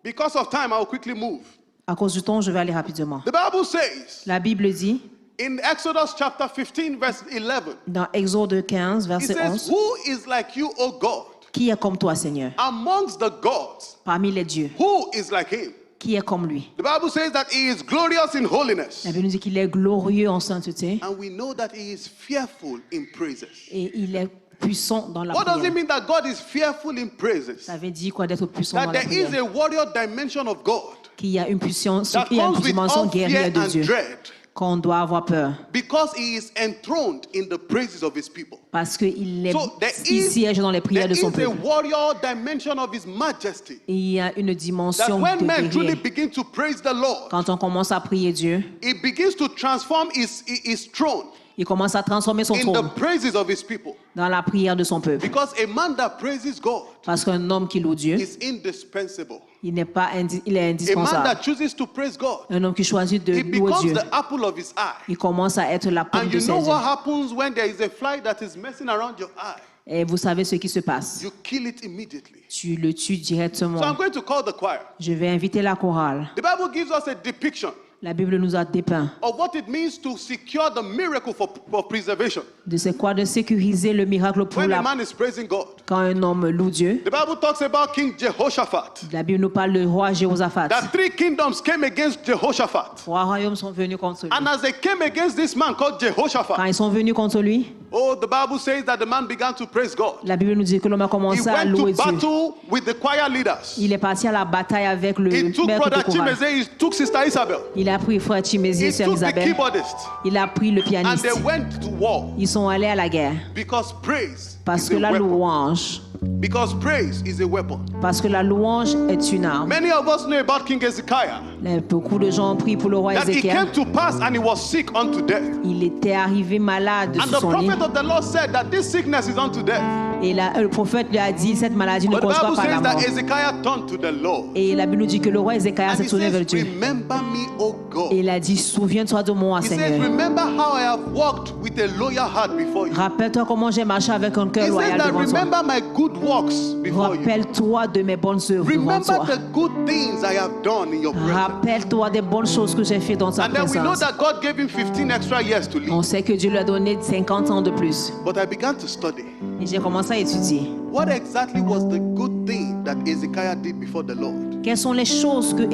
Because of time, I will quickly move. À cause du temps, je vais aller rapidement. The Bible says La Bible dit, in Exodus chapter 15, verse 11, dans Exode 15, it verset says, 11, who is like you, O God, qui est comme toi, Seigneur? amongst the gods? Parmi les dieux, Who is like him? qui est comme lui? The Bible says that he is glorious in holiness. La Bible nous dit qu'il est glorieux en sainteté And we know that he is fearful in praises. et il est puissant dans la What does it prière. mean that God is fearful in praises? Ça veut dire quoi d'être puissant That dans la there is prière? a warrior dimension of God Qu'il y a une puissance, that il y a une comes with dimension all fear guerrière de and Dieu, dread qu'on doit avoir peur. because he is enthroned in the praises of his people. Parce qu'il est, So there il is, siège dans les prières there de son is a peuple. warrior dimension of his majesty. Et il y a une That dimension when de men truly guerrier. begin to praise the Lord, Quand on commence à prier Dieu, it begins to transform his throne il commence à transformer son in the trône praises of his people. dans la prière de son peuple. Because a man that praises God Parce qu'un homme qui loue Dieu, is indispensable. il est A man indispensable. that chooses to praise God, Un homme qui choisit de he louer becomes Dieu, the apple of his eye. il commence à être la pomme And de you ses know what yeux. happens when there is a fly that is messing around your eye? Et vous savez ce qui se passe. You kill it immediately. Tu le tues So I'm directement. going to call the choir. Je vais inviter la chorale. The Bible gives us a depiction La Bible nous a dépeint of what it means to secure the miracle for preservation. de c'est quoi de sécuriser le miracle pour When a la, man is praising God, quand un homme loue Dieu. the Bible talks about King Jehoshaphat. La Bible nous parle du roi Jéhoshaphat. That three kingdoms came against Jehoshaphat. Trois royaumes sont venus contre lui. And as they came against this man called Quand Jehoshaphat, ils sont venus contre lui, oh, the Bible says that the man began to praise God. la Bible nous dit que l'homme a He commencé à went louer to Dieu. battle with the choir leaders. Il est parti à la bataille avec le He took maître de Brother chorale. Chimeze, he took Sister Isabel. Il a pris frère Chimézie et He sœur took the Isabelle. keyboardist. Il a pris le And pianiste. they went to war Ils sont allés à la guerre because praise parce is que a la weapon. louange, Because praise is a weapon. parce que la louange est une arme. Many of us know about King Hezekiah. Beaucoup de gens prient pour le roi That he Ézéchiel. came to pass and he was sick unto death. Il était arrivé malade And sur the son lit. prophet of the Lord said that this sickness is unto death. Et le prophète lui a dit, cette maladie ne But the cause pas Bible par la says that mort. Hezekiah turned to the Lord. Et la Bible nous dit que le roi Ézéchiel And s'est he tourné vers says, Dieu. remember me, O God. Et il a dit, souviens-toi de moi, He says, Seigneur. remember how I have walked with a loyal heart before you. Rappelle-toi comment j'ai marché avec un He cœur says loyal that devant toi. remember my good works before you. Rappelle-toi de mes bonnes œuvres devant Remember toi. the good things I have done in your presence. Rappelle-toi des bonnes choses que j'ai faites dans ta And then we know présence. that God gave him 15 extra years to On live. sait que Dieu lui a donné 50 ans de plus. But I began to study. Et j'ai commencé à étudier. What exactly was the good thing that Hezekiah did before the Lord? Quelles sont les choses que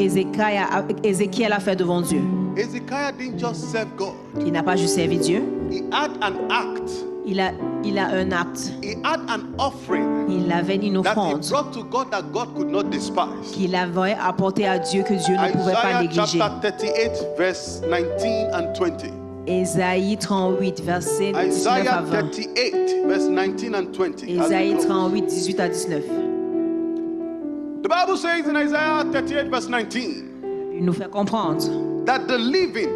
Ézéchiel a fait devant Dieu? Hezekiah didn't just serve God. Il n'a pas juste servi Dieu. He had an act Il a un acte. He had an offering Il avait une that he offrande brought to God that God could not despise. qu'il avait apporté à Dieu que Dieu ne pouvait pas Isaiah négliger. chapter 38, verse 19 and 20. Ésaïe 38, verset 19 à Isaiah 20. 38, verse 19 and 20. As we Ésaïe close. 38, 18 à 19. The Bible says in Isaiah 38, verse 19, Il nous fait comprendre that the living,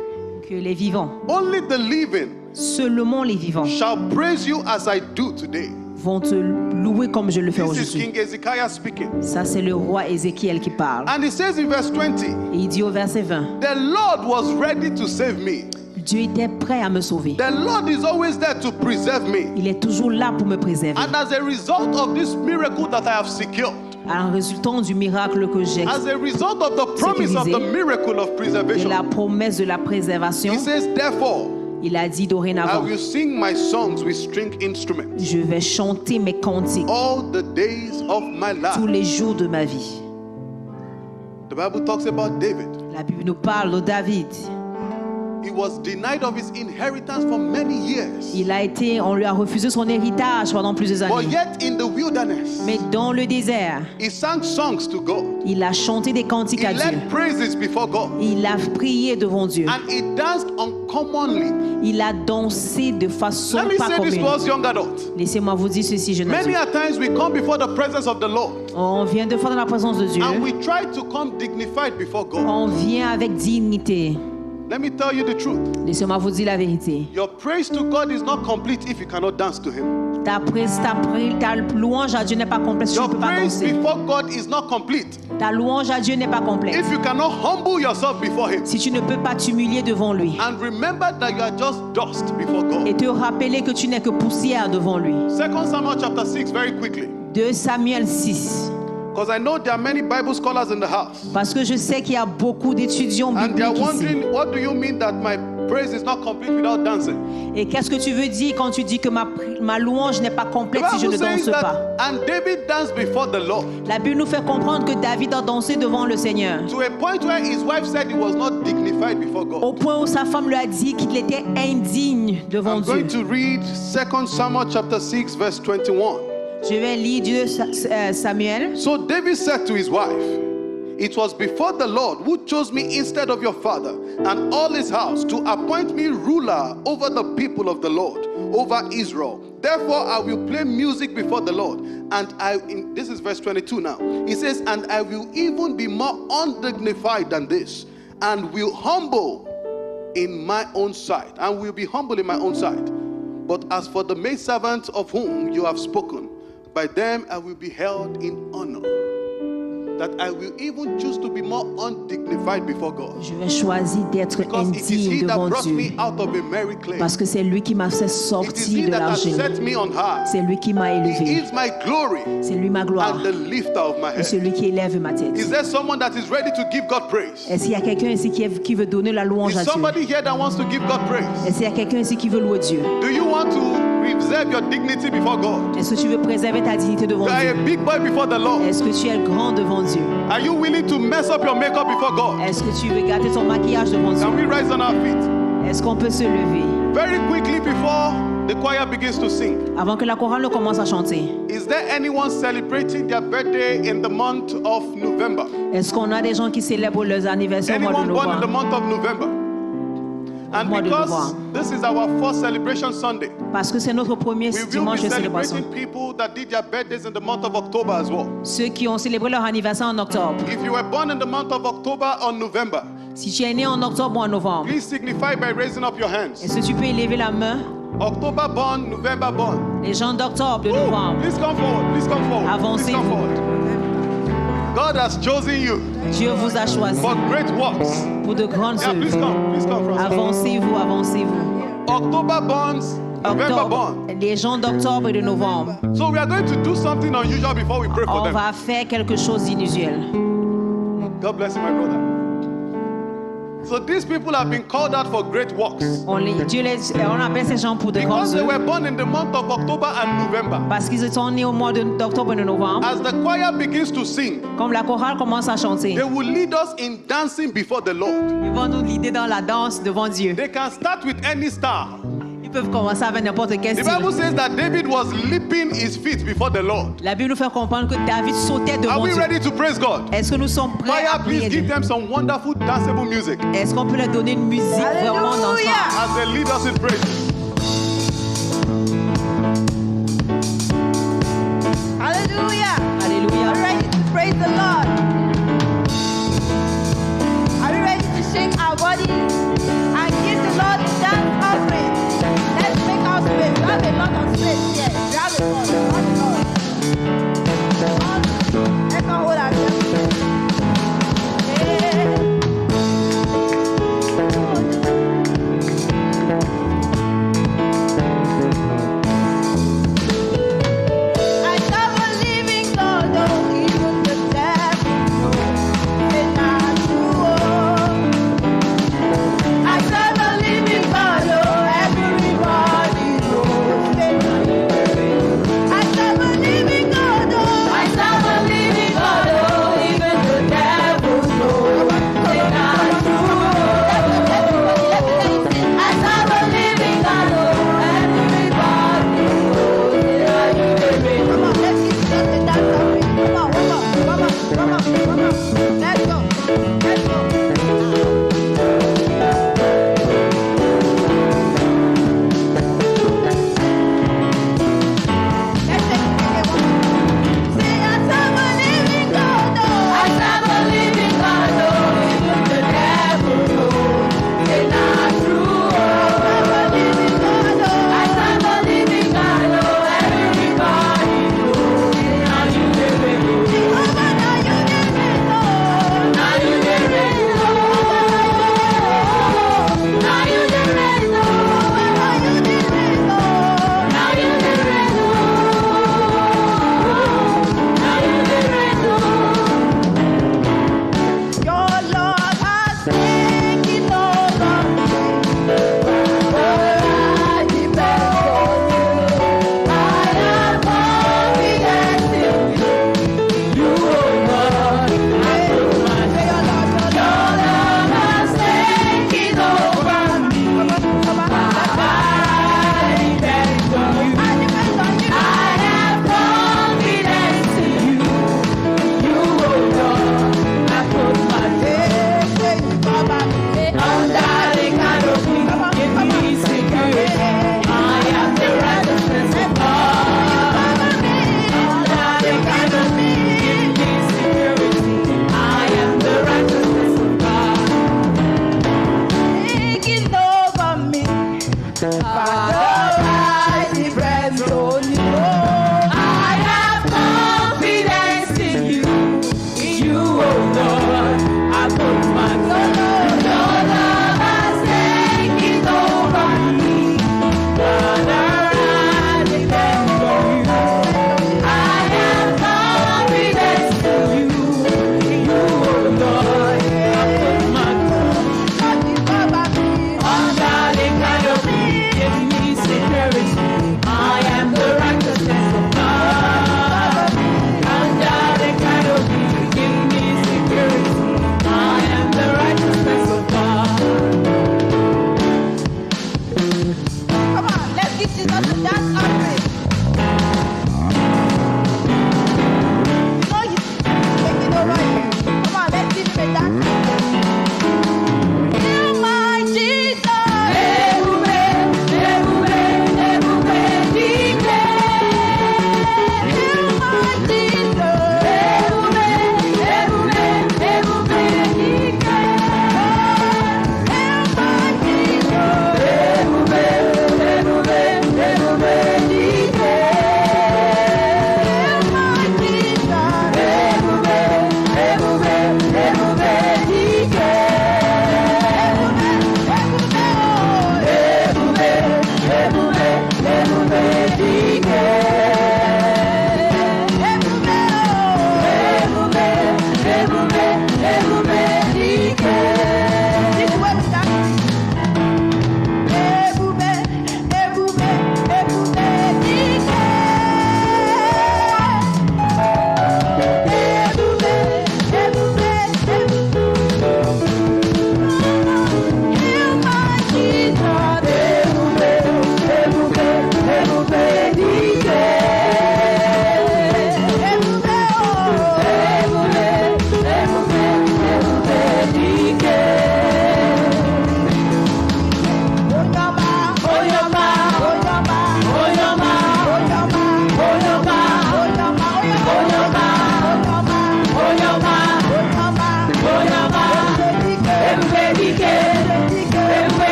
que les vivants, only the living, seulement les vivants, shall praise you as I do today. vont te louer comme je le fais This is aujourd'hui. King Hezekiah speaking. Ça, c'est le roi Ézéchiel qui parle. And he says in verse 20, Et il dit au verset 20, the Lord was ready to save me. Dieu était prêt à me sauver. The Lord is always there to preserve me. Il est toujours là pour me préserver. And as a result of this miracle that I have secured, En résultant du miracle que j'ai, as a result of the promise of the miracle of de preservation, la promesse de la préservation, he says, therefore, il a dit I dorénavant, will sing my songs with string instruments je vais chanter mes cantiques all the days of my tous life. les jours de ma vie. The Bible talks about David. La Bible nous parle de David. He was denied of his inheritance for many years. On lui a refusé son héritage pendant plusieurs But années. yet in the wilderness, Mais dans le désert, he sang songs to God. il a chanté des cantiques He à Dieu. led praises before God. Il a prié devant Dieu. And he danced uncommonly. Il a dansé de façon Let me pas say this commune. to us young adults. Laissez-moi vous dire ceci, jeune Many adulte. a times we come before the presence of the Lord On vient de fois dans la présence de Dieu. and we try to come dignified before God. On vient avec dignité. Let me tell you the truth. Laissez-moi vous dire la vérité. Your praise to God is not complete if you cannot dance to Him. Ta louange à Dieu n'est pas complète si tu ne Your peux pas praise danser. before God is not complete Ta louange à Dieu n'est pas complète if you cannot humble yourself before Him si tu ne peux pas t'humilier devant lui and remember that you are just dust before et God. te rappeler que tu n'es que poussière devant lui. 2 Samuel chapter 6, very quickly, 2 Samuel 6. because I know there are many Bible scholars in the house Parce que je sais qu'il y a beaucoup d'étudiants and they are bibliques ici. wondering, what do you mean that my praise is not complete without dancing? Et qu'est-ce que tu veux dire quand tu dis que ma louange n'est pas The complète si je ne Bible danse says pas? that, and David danced before the Lord La Bible nous fait comprendre que David a dansé devant le Seigneur. to a point where his wife said he was not dignified before God. Au point où sa femme lui a dit qu'il était indigne devant I'm Dieu. going to read 2 Samuel chapter 6 verse 21. Je vais lire 2 Samuel. So David said to his wife, it was before the Lord who chose me instead of your father and all his house to appoint me ruler over the people of the Lord, over Israel. Therefore I will play music before the Lord. And this is verse 22 now. He says, and I will even be more undignified than this and will humble in my own sight, and will be humble in my own sight. But as for the maidservants of whom you have spoken, by them I will be held in honor. That I will even choose to be more undignified before God. Je vais choisir d'être Because it is He indigne that devant brought Dieu. me out of a merry clay. Parce que c'est lui qui m'a fait It is sortir He de that has l'argile. set me on high. C'est lui qui m'a He élevé. is my glory C'est lui ma gloire. and the lifter of my Et head. celui qui élève ma tête. Is there someone that is ready to give God praise? Est-ce qu'il y a quelqu'un ici qui veut donner la louange Is à Dieu? somebody here that wants to give God praise? Est-ce qu'il y a quelqu'un ici qui veut louer Dieu? Do you want to preserve your dignity before God? Est-ce que tu veux préserver ta dignité devant You are a Dieu? big boy before the Lord. Est-ce que tu es grand devant Dieu? Are you willing to mess up your makeup before God? Est-ce que tu veux gâter ton maquillage devant Dieu? Can we rise on our feet? Est-ce qu'on peut se lever? Very quickly before the choir begins to sing. Avant que la chorale ne commence à chanter, Is there anyone celebrating their birthday in the month of November? est-ce qu'on a des gens qui célèbrent leurs anniversaires au mois de Anyone born in the novembre? month of November? And Mois de because novembre. this is our first celebration Sunday, Parce que c'est notre premier we will be dimanche de célébration. celebrating people that did their birthdays in the month of October as well. Ceux qui ont célébré leur anniversaire en octobre. If you were born in the month of October or November, Si tu es né en octobre ou en novembre, please signify by raising up your hands. est-ce que tu peux élever la main? October born, November born. Les gens d'octobre, de Woo! novembre, Please come forward. Please come forward. Please avancez-vous. come forward. God has chosen you Dieu vous a choisi for great works. pour de grandes Yeah, please œuvres. come. Please come, Francis. Avancez-vous, avancez-vous. October bonds, November Octobre, born. les gens d'octobre et de novembre, So we are going to do something unusual before we pray for on them. va faire quelque chose d'inusuel. God bless you, my brother. So these people have been called out for great works On appelle ces gens pour de grandes because they were œuvres born in the month of October and November. parce qu'ils sont nés au mois d'octobre et de novembre. As the choir begins to sing, Comme la chorale commence à chanter, they will lead us in dancing before the Lord. ils vont nous guider dans la danse devant Dieu. They can start with any star. Ils Ils peuvent commencer avec n'importe quel The style. Bible says that David was leaping his feet before the Lord. La Bible nous fait comprendre que David sautait Are devant we Dieu. ready to praise God? Est-ce que nous sommes prêts à Fire, please prier give Dieu? them some wonderful danceable music Est-ce qu'on peut leur donner une musique vraiment dansante? as they lead us in praise. Hallelujah. Alléluia. Are you ready to praise the Lord? Are we ready to shake our bodies and give the Lord a dance offering? Let's make our space. We have a lot of space here. We have a lot. Let's not hold ourselves. Yeah. I serve a living God, oh, even the devil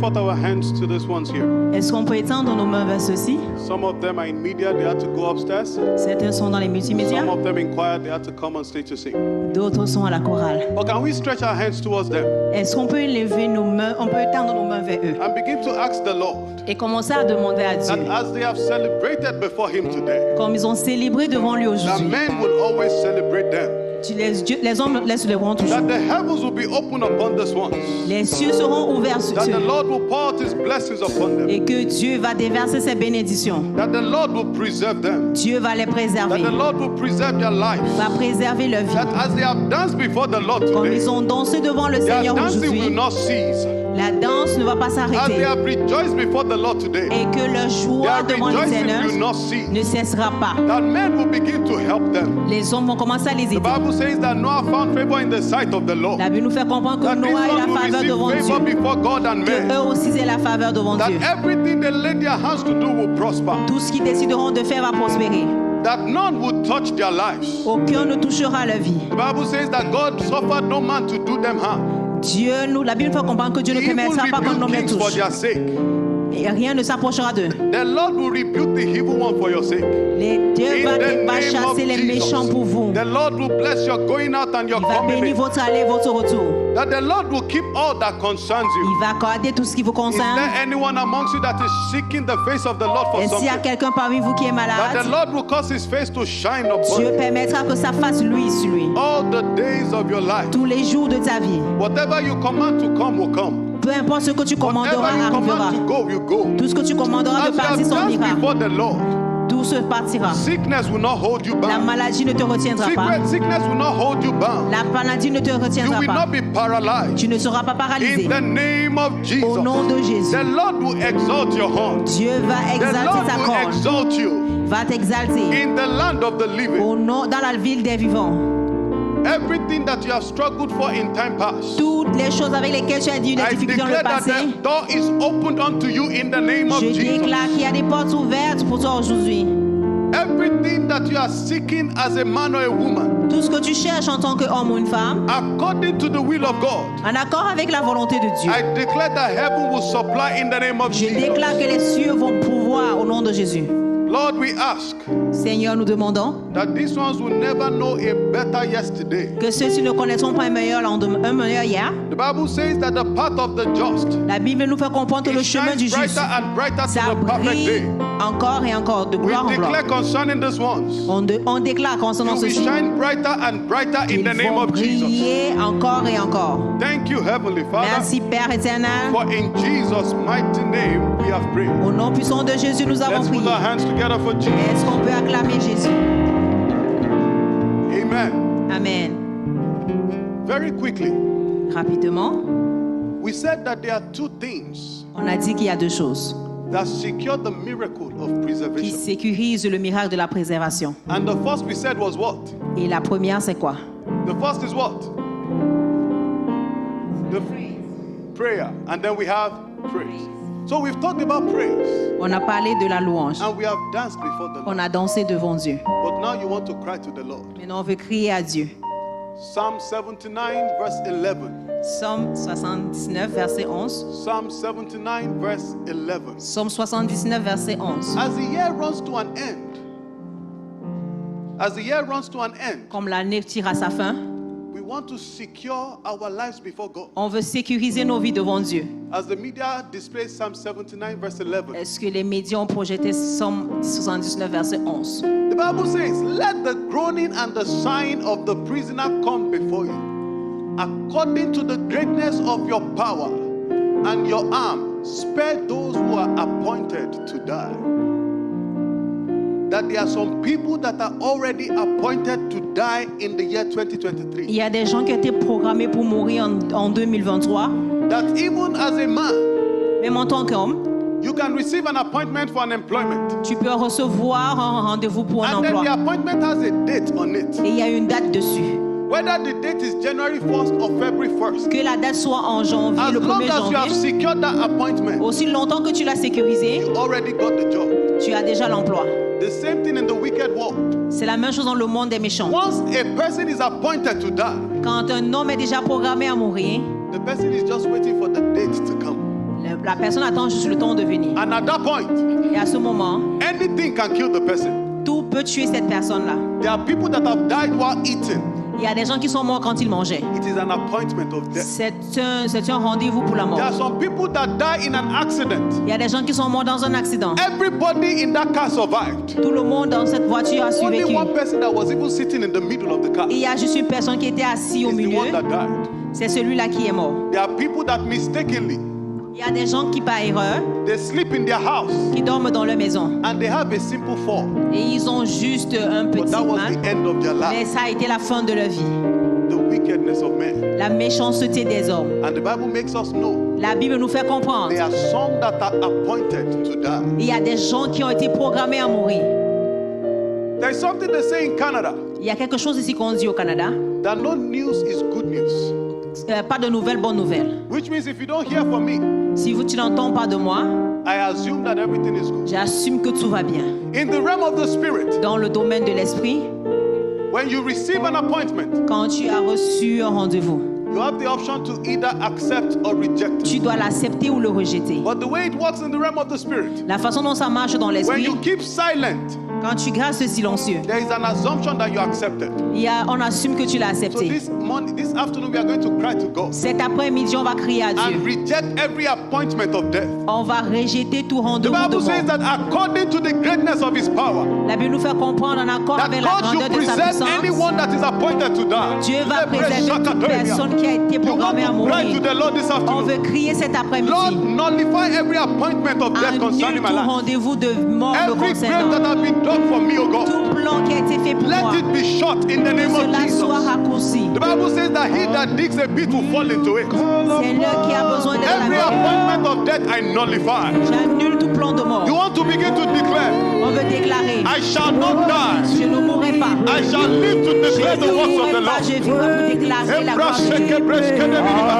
forth our hands to these ones here? Est-ce qu'on peut étendre nos mains vers ceux-ci? Some of them are in media, they had to go upstairs. Certains sont dans les multimédias, Some of them in choir, they had to come on stage to sing. d'autres sont à la chorale. But can we stretch our hands towards them Est-ce qu'on peut lever nos mains, on peut étendre nos mains vers eux and begin to ask the Lord et commencer à demander à that Dieu, as they have celebrated before Him today, comme ils ont célébré devant lui that aujourd'hui, men will always celebrate them, les hommes les célébreront toujours. that the heavens will be open upon these ones, Les cieux seront ouverts sur that the eux Lord will pour out His blessings upon them, et que Dieu va déverser ses bénédictions. that the Lord will preserve them, Dieu va les that préserver, the Lord will preserve their lives, va préserver leur vie. that as they have danced before the Lord Comme today, ils ont dansé devant le their Seigneur dancing will aujourd'hui, not cease. la danse ne va pas As they s'arrêter have rejoiced before the Lord today, et que leur joie their devant rejoicing will l'Éternel not cease. ne cessera pas. That men will begin to help them. Les hommes vont commencer à les The aider. Bible says that Noah found favor in the sight of the Lord. La Bible nous fait comprendre que That this Noah ait one la will faveur devant receive favor Dieu, before God and que men. eux aussi aient la faveur devant That Dieu. everything they lay their hands to do will prosper. Tout ce qu'ils décideront de faire va prospérer. That none will touch their lives. Aucun ne touchera leur vie. The Bible says that God suffered no man to do them harm. La Bible fait comprendre que Dieu ne He will permettra pas qu'un rebuke homme les kings for touche. their sake. Et rien ne s'approchera d'eux. The Lord will rebuke the evil one for your sake. Dieu In va the name of chasser les méchants pour vous. Jesus, the Lord will bless your going out and your Il va coming bénir in. votre aller, votre retour. That the Lord will keep all that concerns Il you. va accorder tout ce qui vous Is there concerne. anyone amongst you that is seeking the face of the Lord for Et s'il y a something? quelqu'un parmi vous qui est That malade, the Lord will cause His face to shine upon Dieu you permettra que ça fasse lui sur lui. all the days of your life. Tous les jours de ta vie. Whatever you command to come will come. Peu importe ce que tu commanderas, Whatever you arrivera. command to go will go. Tout ce que tu commanderas As de you have partir danced s'en ira. before the Lord, Tout se partira. sickness will not hold you La bound. maladie ne te retiendra pas. Sickness will not hold you bound. La maladie ne te You retiendra will pas. not be paralyzed. Tu ne seras pas paralysé. In the name of Jesus, Au nom de Jésus. the Lord will exalt your horn. Dieu va The exalter Lord ta will corne. exalt you Va t'exalter. in the land of the living. Au nom, dans la ville des vivants. Everything that you have struggled for in time past, Toutes les choses avec lesquelles tu as eu des I difficultés dans le declare that passé, the door is opened unto you in the name of je Jesus. déclare qu'il y a des portes ouvertes pour toi aujourd'hui. Everything that you are seeking as a man or a woman, Tout ce que tu cherches en tant qu'homme ou une femme, according to the will of God, en accord avec la volonté de Dieu, I declare that heaven will supply in the name of je déclare que Jesus. les cieux vont pouvoir au nom de Jésus. Lord, we ask Seigneur, nous demandons that these ones will never know a better yesterday. que ceux-ci ne connaîtront pas un meilleur lendemain, un meilleur hier. The Bible says that the path of the just, La Bible nous fait comprendre que it le chemin du shines juste, brighter and brighter ça to the perfect brille day. encore et encore, de We gloire en gloire. declare concerning these ones, On déclare concernant you will ceci, shine brighter and brighter in qu'ils the name vont of Jesus. briller encore et encore. Thank you, Heavenly Father, Merci Père éternel. for in Jesus' mighty name we have prayed. Au nom puissant de Jésus, nous avons Let's put prié. our hands together for Jesus. Est-ce qu'on peut acclamer Jésus? Amen. Amen. Very quickly, Rapidement, we said that there are two things on a dit qu'il y a deux choses that secure the miracle of qui preservation. sécurisent le miracle de la préservation. And the first we said was what? Et la première, c'est quoi? The first is what? The prayer. And then we have praise. So we've talked about praise On a parlé de la louange. and we have danced before the Lord. On a dansé devant Dieu. But now you want to cry to the Lord. Maintenant, on veut crier à Dieu. Psalm 79 verse 11. Psaume 79, verset 11. Psalm 79 verse 11. Psaume 79, verset 11. As the year runs to an end, Comme l'année tire à sa fin, we want to secure our lives before God. on veut sécuriser nos vies devant Dieu. As the media displays Psalm 79 verse 11, Est-ce que les médias ont projeté Psaume 79, verset 11? the Bible says, "Let the groaning and the sighing of the prisoner come before you, according to the greatness of your power and your arm, spare those who are appointed to die." That there are some people that are already appointed to die in the year Il 2023. y a des gens qui étaient programmés pour mourir en 2023. That even as a man, Même en tant qu'homme, you can receive an appointment for an employment. tu peux recevoir un rendez-vous pour un And then the emploi. appointment has a date on it. Et il y a une date dessus. Whether the date is January 1st or February 1st. Que la date soit en janvier, As le long 1er as you have janvier. secured that appointment, Aussi longtemps que tu l'as sécurisé, you already got the job. tu as déjà l'emploi. The same thing in the wicked world. C'est la même chose dans le monde des méchants. Once a person is appointed to die, Quand un homme est déjà programmé à mourir, the person is just waiting for the date to come. la La personne attend juste le temps de venir. And at that point, Et à ce moment, anything can kill the person. tout peut tuer cette personne-là. There are people that have died while eating. Il y a des gens qui sont morts quand ils mangeaient. It is an appointment of death. C'est un rendez-vous pour la mort. There are some people that die in an accident. Il y a des gens qui sont morts dans un accident. Everybody in that car survived. Tout le monde dans cette voiture a Only survécu. one person that was even sitting in the middle of the car Il y a juste une personne qui était assise au is the milieu. one that died. C'est celui-là qui est mort. There are people that mistakenly, Il y a des gens qui, par erreur, they sleep in their house qui dorment dans leur maison. and they have a simple fall. Et ils ont juste un But petit that was mal. the end of their Mais life. ça a été la fin de leur vie. The wickedness of men. La méchanceté des hommes. And the Bible makes us know La Bible nous fait comprendre. there are some that are appointed to die. Il y a des gens qui ont été programmés à mourir. There is something they say in Canada Il y a quelque chose ici qu'on dit au Canada. that no news is good news. Pas de nouvelles, bonnes nouvelles. Which means if you don't hear from me, Si tu n'entends pas de moi, I assume that everything is good. j'assume que tout va bien. In the realm of the spirit, Dans le domaine de l'esprit, when you receive an appointment, quand tu as reçu un rendez-vous, you have the option to either accept or reject tu it. dois l'accepter ou le rejeter. But the way it works in the realm of the spirit, La façon dont ça marche dans when l'esprit, you keep silent, quand tu restes silencieux, there is an assumption that you accepted. on assume que tu l'as So accepté. this afternoon, we are going to cry to God Cet après-midi, on va crier à and Dieu. reject every appointment of death. On va rejeter tout The rendez-vous de Bible says mort. that according to the greatness of His power, La Bible nous fait comprendre en accord that avec la God grandeur should de sa present puissance. anyone that is appointed to die. Dieu va préserver toute personne qui a été You want programmée à to cry to mourir. the Lord this On afternoon. veut crier cet Lord, après-midi. nullify every appointment of death Annule concerning my tout life. rendez-vous de mort me Every grave concernant. that has been dug for me, oh God, Tout plan qui a été fait pour let moi, it be shut in the name of cela Jesus. soit raccourci. The Bible says that he that digs a pit will fall into it. Seigneur qui a besoin de Every la mort, appointment of death I nullify. j'annule tout plan de mort. You want to begin to declare, On veut déclarer, I shall not die. je ne mourrai pas. I shall live to Je declare ne the works of mourrai the pas, Lord. je vivrai pour déclarer la gloire de Dieu.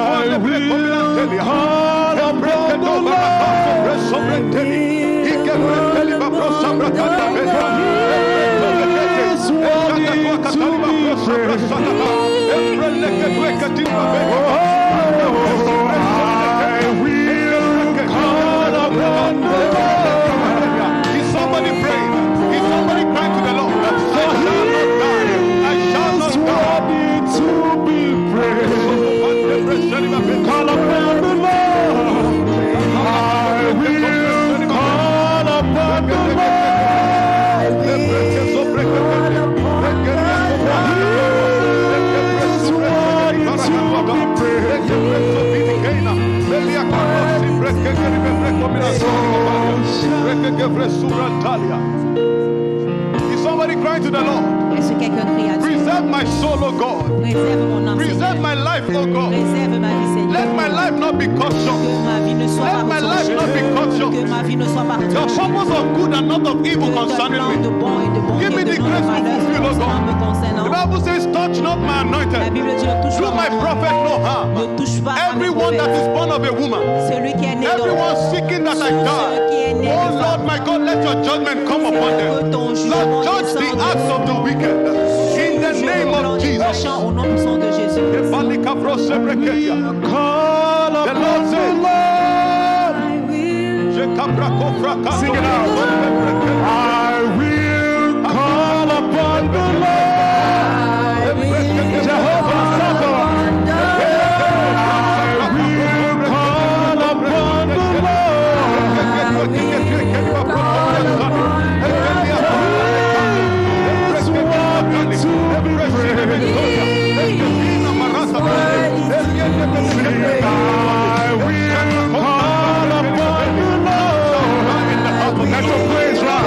Is somebody praying? Is somebody crying to the Lord? I shall not die. I shall not die. to be praised. Call upon the Lord. I will call upon the Is somebody crying to the Lord? Est-ce que quelqu'un crie à Dieu? Preserve my soul, oh God. Préserve mon âme, Preserve Seigneur. my life, oh God. Préserve ma vie, Seigneur. Let my life not be cut Que short. ma vie ne soit Let pas my life retranchée. not be cut short. Que ma vie ne soit pas The retranchée. purpose of good and not of evil Que ton concerning plan de me. bon et de bon Give me et de the non grace de to malheur fulfill, oh God. me concernant. The Bible says, touch not my La anointed. Bible dit ne touche Do pas my mon prophet no Ne harm. touche pas à mes Everyone that prophètes. is born of a woman, Celui qui est né d'homme. everyone seeking that I Celui qui die. est né Oh de Lord, femme. my God, let your judgment come upon Que them. ton Lord, jugement judge the descende acts of the wicked. In the sur name le plan of des Jesus. méchants au nom puissant de Jésus. Call The upon Lord the says, Lord. Sing it out. I will call upon the Lord. Jehovah Sabaoth. I will call upon the I will call upon the Lord. Let your praise rise.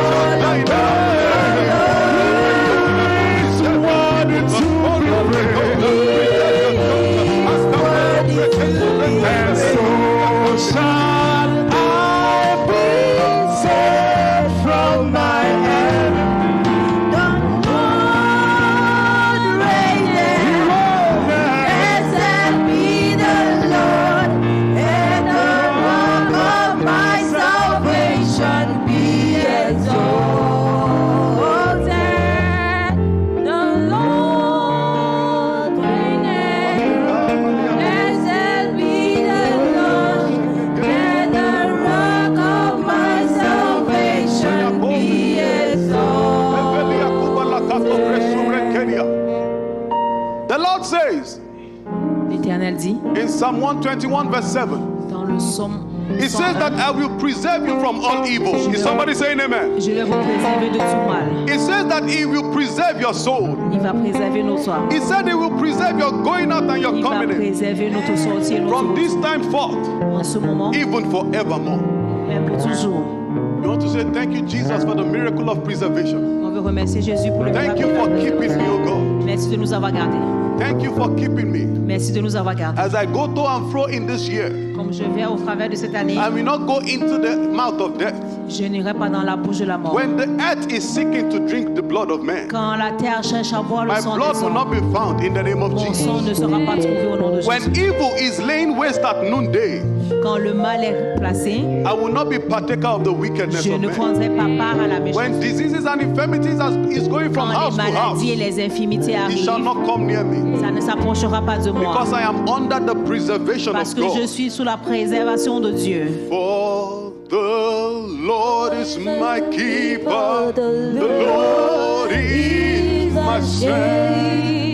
The Lord says L'Éternel dit in Psalm 121 verse 7, dans le psaume He says 101, that I will preserve you from all evil. Is somebody saying amen? je vais vous préserver de tout mal. He says that He will preserve your soul. Il va préserver notre âme. He said He will preserve your going out and your Il va coming in préserver notre sortie et notre from retour. this time forth, En ce moment, even forevermore. même pour toujours. You want to say thank you, Jesus, for the miracle of preservation. On veut remercier Jésus pour le Thank you for keeping me, oh God. Merci de nous avoir gardés. Thank you for keeping me. Merci de nous avoir gardés. As I go to and fro in this year, Comme je vais au travers de cette année, I will not go into the mouth of death. je n'irai pas dans la bouche de la mort. When the earth is seeking to drink the blood of man, Quand la terre cherche à boire le my sang blood des will not hommes, be found in the name of mon sang Jesus. ne sera pas trouvé au nom de Jésus. When evil is laying waste at noonday, Quand le mal est placé, I will not be partaker of the wickedness je of ne man. prendrai pas part à la méchanceté. When diseases and infirmities is going from Quand house les to house, maladies et les infirmités it shall arrivent, not come near me, ça ne s'approchera pas de moi. because I am under the preservation Parce of que je God. suis sous la préservation de Dieu. For the Lord is my keeper, the Lord is my strength.